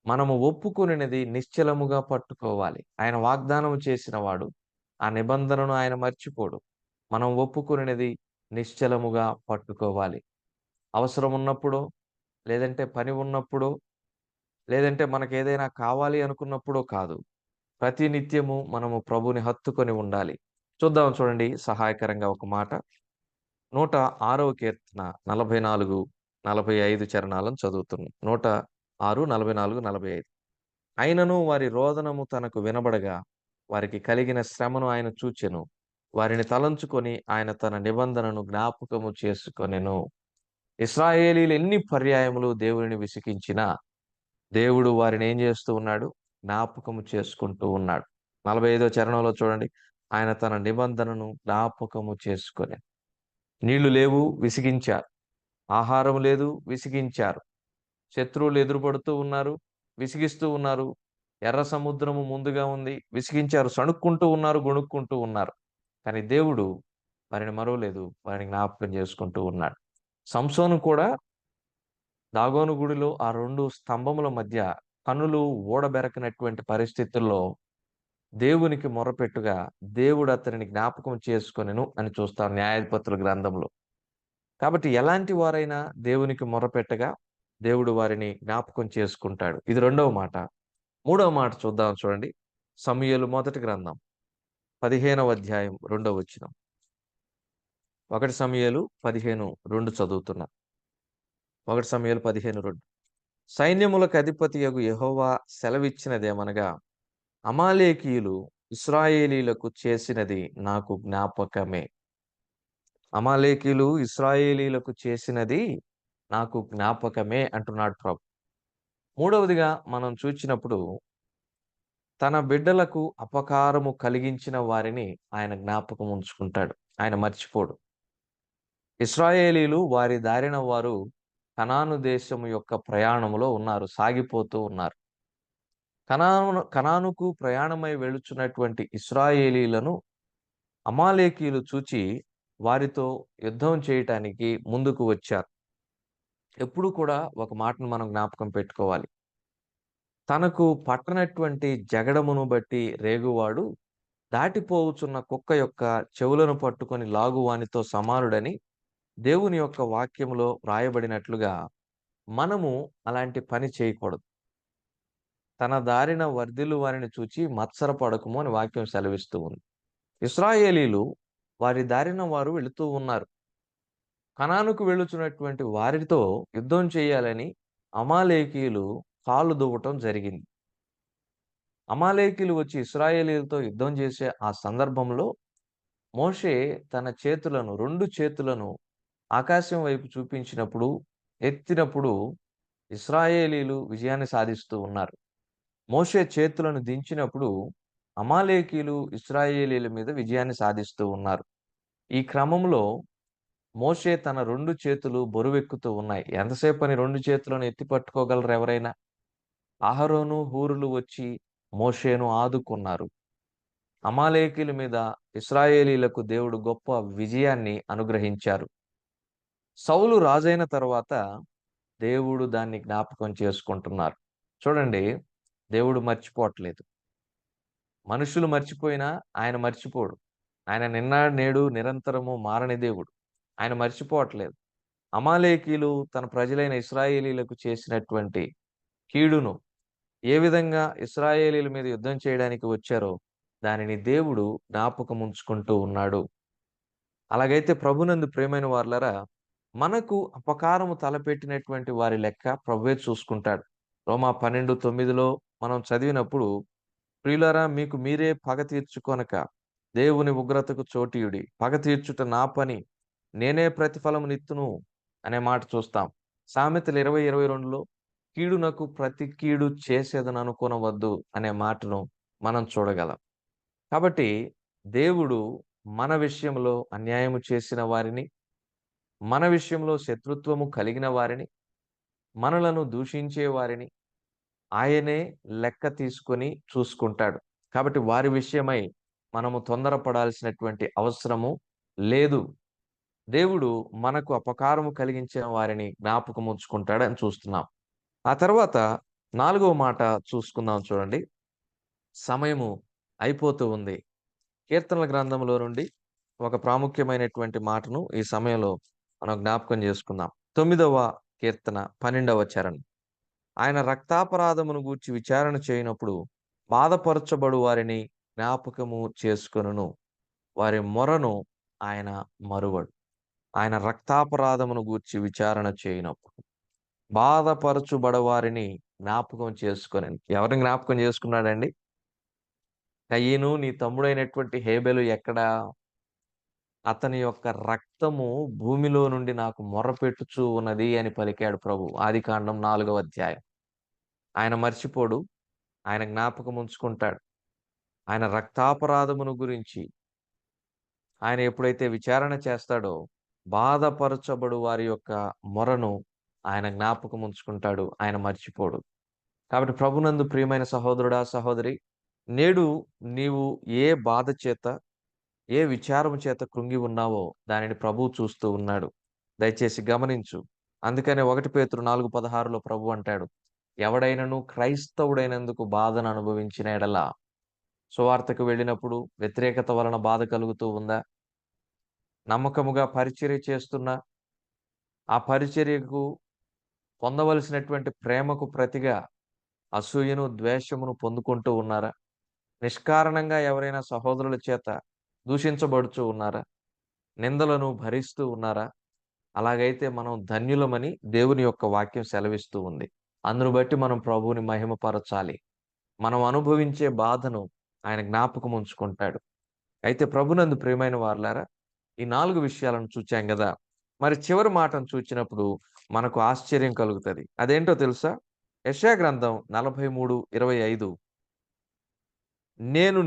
మనము ఒప్పుకొనినది నిశ్చలముగా పట్టుకోవాలి. ఆయన వాగ్దానం చేసిన వాడు. ఆ నిబంధనను ఆయన మర్చిపోడు. మనం ఒప్పుకొనినది నిశ్చలముగా పట్టుకోవాలి. అవసరం ఉన్నప్పుడో, లేదంటే పని ఉన్నప్పుడో, లేదంటే మనకేదైనా కావాలి అనుకున్నప్పుడో కాదు. ప్రతి నిత్యము మనము ప్రభువుని హత్తుకొని ఉండాలి. చూడండి సహాయకరంగా ఒక మాట. 106వ కీర్తన 44, 45 చరణాలను చదువుతున్నాం. 106, 44, 45. అయినను వారి రోదనము తనకు వినబడగా, వారికి కలిగిన శ్రమను ఆయన చూచెను. వారిని తలంచుకొని ఆయన తన నిబంధనను జ్ఞాపకము చేసుకొనెను. ఇశ్రాయేలీయులు ఎన్ని పర్యాయములు దేవునిని విసిగించినా దేవుడు వారిని ఏం చేస్తూ ఉన్నాడు? జ్ఞాపకము చేసుకుంటూ ఉన్నాడు. 45వ చరణంలో చూడండి. ఆయన తన నిబంధనను జ్ఞాపకము చేసుకొని. నీళ్లు లేవు, విసిగించారు. ఆహారం లేదు, విసిగించారు. శత్రువులు ఎదురుపడుతూ ఉన్నారు, విసిగిస్తూ ఉన్నారు. ఎర్ర సముద్రము ముందుగా ఉంది, విసిగించారు. సణుక్కుంటూ ఉన్నారు, గొణుక్కుంటూ ఉన్నారు. కానీ దేవుడు వారిని మరవలేదు, వారిని జ్ఞాపకం చేసుకుంటూ ఉన్నాడు. సంసోను కూడా దాగోను గుడిలో ఆ 2 స్తంభముల మధ్య కన్నులు ఊడబెరకనటువంటి పరిస్థితుల్లో దేవునికి మొరపెట్టుగా దేవుడు అతనిని జ్ఞాపకం చేసుకొనెను అని చూస్తాం న్యాయాధిపతుల గ్రంథంలో. కాబట్టి ఎలాంటి వారైనా దేవునికి మొరపెట్టగా దేవుడు వారిని జ్ఞాపకం చేసుకుంటాడు. ఇది 2వ మాట. 3వ మాట చూద్దాం చూడండి. సమూయేలు మొదటి గ్రంథం 15వ అధ్యాయం 2వ వచనం. 1 సమూయేలు 15:2 చదువుతున్నా. 1 సమూయేలు 15:2. సైన్యములకు అధిపతియగు యెహోవా సెలవిచ్చినదేమనగా, అమాలేకీయులు ఇశ్రాయేలీయులకు చేసినది నాకు జ్ఞాపకమే. అమాలేకీయులు ఇశ్రాయేలీయులకు చేసినది నాకు జ్ఞాపకమే అంటున్నాడు ప్రభు. 3వదిగా మనం చూచినప్పుడు తన బిడ్డలకు అపకారము కలిగించిన వారిని ఆయన జ్ఞాపకం ఉంచుకుంటాడు. ఆయన మర్చిపోడు. ఇశ్రాయేలీయులు వారి దారిన వారు కనాను దేశము యొక్క ప్రయాణములో ఉన్నారు, సాగిపోతూ ఉన్నారు. కనానుకు ప్రయాణమై వెళుచున్నటువంటి ఇశ్రాయేలీయులను అమాలేకీయులు చూచి వారితో యుద్ధం చేయటానికి ముందుకు వచ్చారు. ఎప్పుడు కూడా ఒక మాటను మనం జ్ఞాపకం పెట్టుకోవాలి. తనకు పట్టనటువంటి జగడమును బట్టి రేగువాడు దాటిపోవుచున్న కుక్క యొక్క చెవులను పట్టుకొని లాగువానితో సమానుడని దేవుని యొక్క వాక్యములో వ్రాయబడినట్లుగా మనము అలాంటి పని చేయకూడదు. తన దారిన వర్ధిల్లు వారిని చూచి మత్సరపడకము అని వాక్యం సెలవిస్తూ ఉంది. ఇశ్రాయేలీయులు వారి దారిన వారు వెళుతూ ఉన్నారు. కనానుకు వెళ్ళుచున్నటువంటి వారితో యుద్ధం చేయాలని అమాలేకీయులు కాళ్ళు దువ్వటం జరిగింది. అమాలేకీయులు వచ్చి ఇశ్రాయేలీయులతో యుద్ధం చేసే ఆ సందర్భంలో మోషే తన చేతులను 2 చేతులను ఆకాశం వైపు చూపించినప్పుడు, ఎత్తినప్పుడు ఇశ్రాయేలీయులు విజయాన్ని సాధిస్తూ ఉన్నారు. మోషే చేతులను దించినప్పుడు అమాలేకీయులు ఇశ్రాయేలీయుల మీద విజయాన్ని సాధిస్తూ ఉన్నారు. ఈ క్రమంలో మోషే తన 2 చేతులు బరువెక్కుతూ ఉన్నాయి. ఎంతసేపు అని 2 చేతులను ఎత్తి పట్టుకోగలరు ఎవరైనా? అహరోను, హూరులు వచ్చి మోషేను ఆదుకున్నారు. అమాలేకీయుల మీద ఇశ్రాయేలీయులకు దేవుడు గొప్ప విజయాన్ని అనుగ్రహించారు. సౌలు రాజైన తర్వాత దేవుడు దాన్ని జ్ఞాపకం చేసుకుంటున్నారు. చూడండి, దేవుడు మర్చిపోవట్లేదు. మనుషులు మర్చిపోయినా ఆయన మర్చిపోడు. ఆయన నిన్న నేడు నిరంతరము మారని దేవుడు. ఆయన మర్చిపోవట్లేదు. అమాలేకీయులు తన ప్రజలైన ఇశ్రాయేలీయులకు చేసినటువంటి కీడును ఏ విధంగా ఇశ్రాయేలీయుల మీద యుద్ధం చేయడానికి వచ్చారో దానిని దేవుడు జ్ఞాపకం ఉంచుకుంటూ ఉన్నాడు. అలాగైతే ప్రభునందు ప్రియమైన వారలారా, మనకు అపకారము తలపెట్టినటువంటి వారి లెక్క ప్రభువే చూసుకుంటాడు. రోమా 12:9లో మనం చదివినప్పుడు, ప్రియులారా మీకు మీరే పగ తీర్చుకొనక దేవుని ఉగ్రతకు చోటీయుడి. పగ తీర్చుట నా పని, నేనే ప్రతిఫలమునిత్తును అనే మాట చూస్తాం. సామెతలు 20:22లో కీడునకు ప్రతి కీడు చేసేదని అనుకోనవద్దు అనే మాటను మనం చూడగలం. కాబట్టి దేవుడు మన విషయంలో అన్యాయము చేసిన వారిని, మన విషయంలో శత్రుత్వము కలిగిన వారిని, మనలను దూషించే వారిని ఆయనే లెక్క తీసుకొని చూసుకుంటాడు. కాబట్టి వారి విషయమై మనము తొందరపడాల్సినటువంటి అవసరము లేదు. దేవుడు మనకు అపకారము కలిగించిన వారిని జ్ఞాపకం ఉంచుకుంటాడని చూస్తున్నాం. ఆ తర్వాత 4వ మాట చూసుకుందాం చూడండి. సమయము అయిపోతూ ఉంది. కీర్తనల గ్రంథంలో నుండి ఒక ప్రాముఖ్యమైనటువంటి మాటను ఈ సమయంలో మనం జ్ఞాపకం చేసుకుందాం. 9వ కీర్తన 12వ చరణం. ఆయన రక్తాపరాధమును గూర్చి విచారణ చేయనప్పుడు బాధపరచబడు వారిని జ్ఞాపకము చేసుకొనును. వారి మొరను ఆయన మరువడు. ఆయన రక్తాపరాధమును గూర్చి విచారణ చేయనప్పుడు బాధపరచుబడవారిని జ్ఞాపకం చేసుకొని. ఎవరిని జ్ఞాపకం చేసుకున్నాడండి? కయీను నీ తమ్ముడైనటువంటి హేబెలు ఎక్కడా? అతని యొక్క రక్తము భూమిలో నుండి నాకు మొర్రపెట్టుచూ ఉన్నది అని పలికాడు ప్రభు. ఆదికాండం 4వ అధ్యాయం. ఆయన మర్చిపోడు. ఆయన జ్ఞాపకం ఉంచుకుంటాడు. ఆయన రక్తాపరాధమును గురించి ఆయన ఎప్పుడైతే విచారణ చేస్తాడో బాధపరచబడు వారి యొక్క మొరను ఆయన జ్ఞాపకం ఉంచుకుంటాడు. ఆయన మర్చిపోడు. కాబట్టి ప్రభునందు ప్రియమైన సహోదరుడా, సహోదరి, నేడు నీవు ఏ బాధ చేత, ఏ విచారము చేత కృంగి ఉన్నావో దానిని ప్రభువు చూస్తూ ఉన్నాడు. దయచేసి గమనించు. అందుకనే 1 పేతురు 4:16లో ప్రభు అంటాడు, ఎవడైనను క్రైస్తవుడైనందుకు బాధను అనుభవించిన ఎడల, సువార్తకు వెళ్ళినప్పుడు వ్యతిరేకత వలన బాధ కలుగుతూ ఉందా? నమ్మకముగా పరిచర్య చేస్తున్నా ఆ పరిచర్యకు పొందవలసినటువంటి ప్రేమకు ప్రతిగా అసూయను, ద్వేషమును పొందుకుంటూ ఉన్నారా? నిష్కారణంగా ఎవరైనా సహోదరుల చేత దూషించబడుచూ ఉన్నారా? నిందలను భరిస్తూ ఉన్నారా? అలాగైతే మనం ధన్యులమని దేవుని యొక్క వాక్యం సెలవిస్తూ ఉంది. అందును బట్టి మనం ప్రభువుని మహిమపరచాలి. మనం అనుభవించే బాధను ఆయన జ్ఞాపకం ఉంచుకుంటాడు. అయితే ప్రభునందు ప్రియమైన వారలారా, ఈ 4 విషయాలను చూచాం కదా. మరి చివరి మాటను చూచినప్పుడు మనకు ఆశ్చర్యం కలుగుతుంది. అదేంటో తెలుసా? యెషయా గ్రంథం 43:25.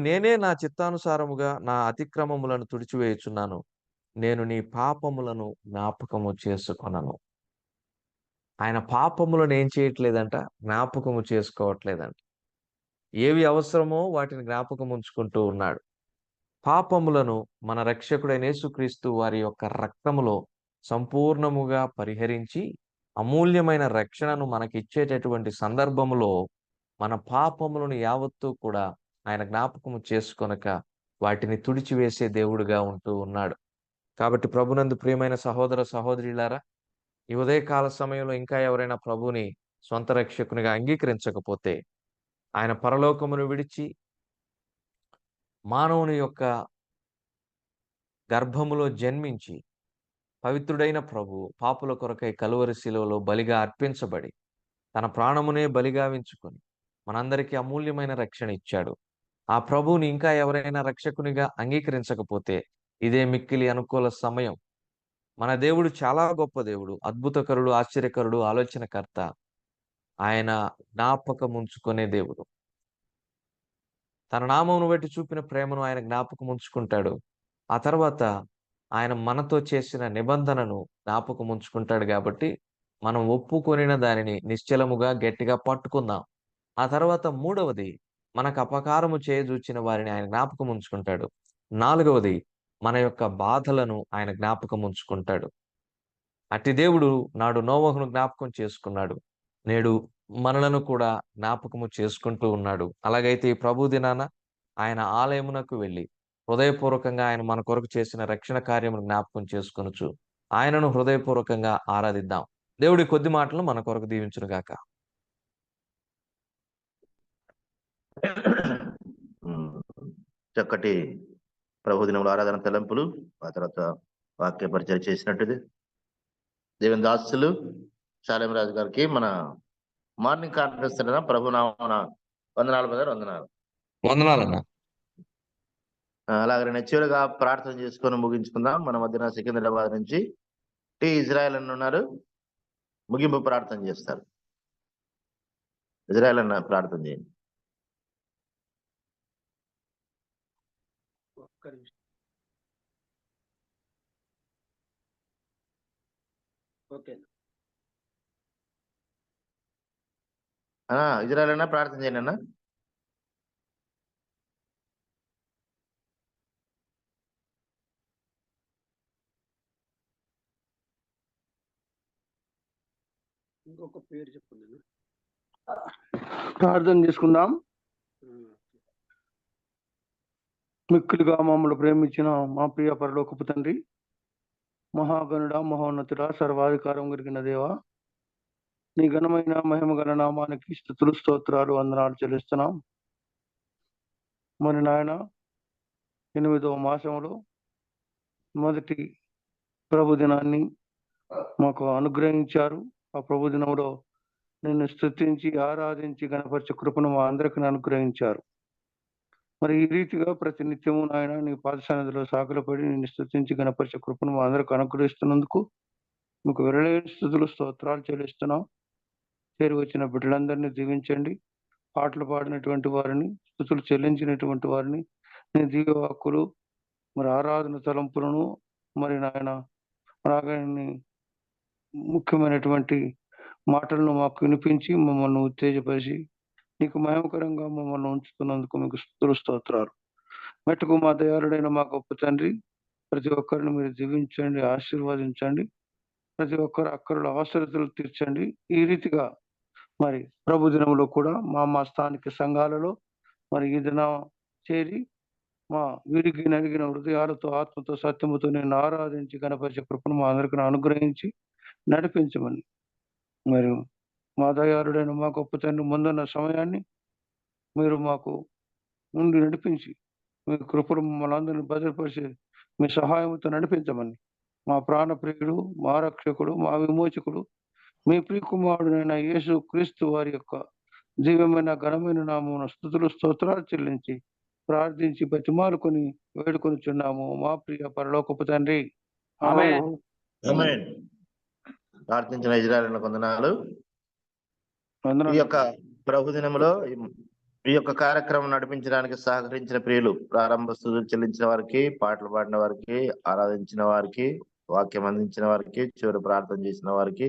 నేనే నా చిత్తానుసారముగా నా అతిక్రమములను తుడిచివేయుచున్నాను. నేను నీ పాపములను జ్ఞాపకము చేసుకొనను. ఆయన పాపములను ఏం చేయట్లేదంట? జ్ఞాపకము చేసుకోవట్లేదంట. ఏవి అవసరమో వాటిని జ్ఞాపకం ఉంచుకుంటూ ఉన్నాడు. పాపములను మన రక్షకుడైన యేసుక్రీస్తు వారి యొక్క రక్తములో సంపూర్ణముగా పరిహరించి అమూల్యమైన రక్షణను మనకిచ్చేటటువంటి సందర్భములో మన పాపములను యావత్తూ కూడా ఆయన జ్ఞాపకము చేసుకొనక వాటిని తుడిచివేసే దేవుడుగా ఉంటూ ఉన్నాడు. కాబట్టి ప్రభునందు ప్రియమైన సహోదర సహోదరులారా, ఈ ఉదయకాల సమయంలో ఇంకా ఎవరైనా ప్రభువుని సొంత రక్షకునిగా అంగీకరించకపోతే, ఆయన పరలోకమును విడిచి మానవుని యొక్క గర్భములో జన్మించి పవిత్రుడైన ప్రభు పాపుల కొరకై కలువరి శిలువలో బలిగా అర్పించబడి తన ప్రాణమునే బలిగా ఉంచుకొని మనందరికీ అమూల్యమైన రక్షణ ఇచ్చాడు. ఆ ప్రభువుని ఇంకా ఎవరైనా రక్షకునిగా అంగీకరించకపోతే ఇదే మిక్కిలి అనుకూల సమయం. మన దేవుడు చాలా గొప్ప దేవుడు, అద్భుతకరుడు, ఆశ్చర్యకరుడు, ఆలోచనకర్త. ఆయన జ్ఞాపకం ఉంచుకునే దేవుడు. తన నామమును బట్టి చూపిన ప్రేమను ఆయన జ్ఞాపకం ఉంచుకుంటాడు. ఆ తర్వాత ఆయన మనతో చేసిన నిబంధనను జ్ఞాపకం ఉంచుకుంటాడు. కాబట్టి మనం ఒప్పుకొనిన దానిని నిశ్చలముగా గట్టిగా పట్టుకుందాం. ఆ తర్వాత 3వది, మనకు అపకారము చేయజూచిన వారిని ఆయన జ్ఞాపకం ఉంచుకుంటాడు. 4వది, మన యొక్క బాధలను ఆయన జ్ఞాపకం ఉంచుకుంటాడు. అట్టి దేవుడు నాడు నోవహును జ్ఞాపకం చేసుకున్నాడు. నేడు మనలను కూడా జ్ఞాపకము చేసుకుంటూ ఉన్నాడు. అలాగైతే ఈ ప్రభు దినాన ఆయన ఆలయమునకు వెళ్ళి హృదయపూర్వకంగా ఆయన మన కొరకు చేసిన రక్షణ కార్యమును జ్ఞాపకం చేసుకొనుచు ఆయనను హృదయపూర్వకంగా ఆరాధిద్దాం. దేవుడి కొద్ది మాటలు మన కొరకు దీవించును గాక. చక్కటి ప్రభు దినముల ఆరాధన తలంపులు, ఆ తర్వాత వాక్య పరిచయం చేసినట్టుది దేవుని దాసులు శాలేం రాజు గారికి మన మార్నింగ్ కాన్ఫరెన్స్ ప్రభు నామమున వందనాలు బ్రదర్, వందనాలు. వందనాలన్నా. అలాగే చివరిగా ప్రార్థన చేసుకొని ముగించుకుందాం. మన మధ్యన సికింద్రాబాద్ నుంచి టి ఇజ్రాయెల్ అన్న ఉన్నారు, ముగింపు ప్రార్థన చేస్తారు. ఇజ్రాయెల్ అన్న ప్రార్థన చేయండి. ఒక్క నిమిషం. ఓకే. ఇజ్రాయల్ అన్న ప్రార్థన చేయండి అన్న. ఇంకొక పేరు చెప్పండి. ప్రార్థన చేసుకుందాం. మిక్కులుగా మమ్మల్ని ప్రేమించిన మా ప్రియ పరలోకపు తండ్రి, మహాగణుడ, మహోన్నతుడ, సర్వాధికారం కలిగిన దేవ, నీ ఘనమైన మహిమ గల నామానికి స్తుతులు, స్తోత్రాలు, వందనాలు చెల్లిస్తున్నాం. మరి నాయన 8వ మాసంలో మొదటి ప్రభు దినాన్ని మాకు అనుగ్రహించారు. ఆ ప్రభు దినంలో నిన్ను స్తుతించి ఆరాధించి గణపరిచే కృపను మా అందరికీ అనుగ్రహించారు. మరి ఈ రీతిగా ప్రతి నిత్యము నాయన నీ పాద సన్నిధిలో సాకులపడి నిన్ను స్తుతించి గణపరిచే కృపను మా అందరికి అనుగ్రహిస్తున్నందుకు మీకు విరలేని స్తుతులు, స్తోత్రాలు చెల్లిస్తున్నాం. చేరి వచ్చిన బిడ్డలందరినీ దీవించండి. పాటలు పాడినటువంటి వారిని, స్తుతులు చెల్లించినటువంటి వారిని, నీ దివ్యవాక్కులు మరి ఆరాధన తలంపులను మరి నాయన రాగానే ముఖ్యమైనటువంటి మాటలను మాకు వినిపించి మమ్మల్ని ఉత్తేజపరిచి నీకు మహిమకరంగా మమ్మల్ని ఉంచుతున్నందుకు మీకు స్తుతులు, స్తోత్రాలు. మెట్టుకు మా దయాళుడైన మా గొప్ప తండ్రి, ప్రతి ఒక్కరిని మీరు దీవించండి, ఆశీర్వదించండి. ప్రతి ఒక్కరు అక్కరుల అవసరతలు తీర్చండి. ఈ రీతిగా మరి ప్రభు దినంలో కూడా మా స్థానిక సంఘాలలో మరి ఈ దినం చేరి మా విరిగి నలిగిన హృదయాలతో, ఆత్మతో, సత్యముతో నేను ఆరాధించి గణపరిచే కృపను మా అందరికీ అనుగ్రహించి నడిపించమని, మరి మా దయాళుడైన మా గొప్ప తండ్రి ముందున్న సమయాన్ని మీరు మాకు నుండి నడిపించి మీ కృపను మమ్మల్ని అందరినీ భద్రపరిచి మీ సహాయంతో నడిపించమని, మా ప్రాణప్రియుడు, మా రక్షకుడు, మా విమోచకుడు, మీ ప్రియకుమారుడైన యేసు క్రీస్తు వారి యొక్క దివ్యమైన ఘనమైన నామమున స్తుతులు, స్తోత్రాలు చెల్లించి ప్రార్థించి బతిమాలుకొని వేడుకొనిచున్నాము మా ప్రియ పరలోకపు తండ్రి. ఆమేన్. ఆమేన్. ప్రార్థించిన ఇజ్రాయల్ వందనాలు. ఈ వందనాలు. యొక్క ప్రభు దినంలో ఈ యొక్క కార్యక్రమం నడిపించడానికి సహకరించిన ప్రియులు, ప్రారంభ స్తుతులు చెల్లించిన వారికి, పాటలు పాడిన వారికి, ఆరాధించిన వారికి, వాక్యం అందించిన వారికి, చివరి ప్రార్థన చేసిన వారికి,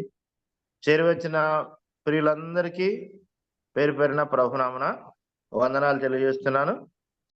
చేరువచ్చిన ప్రియులందరికీ పేరు పేరున ప్రభునామన వందనాలు తెలియజేస్తున్నాను.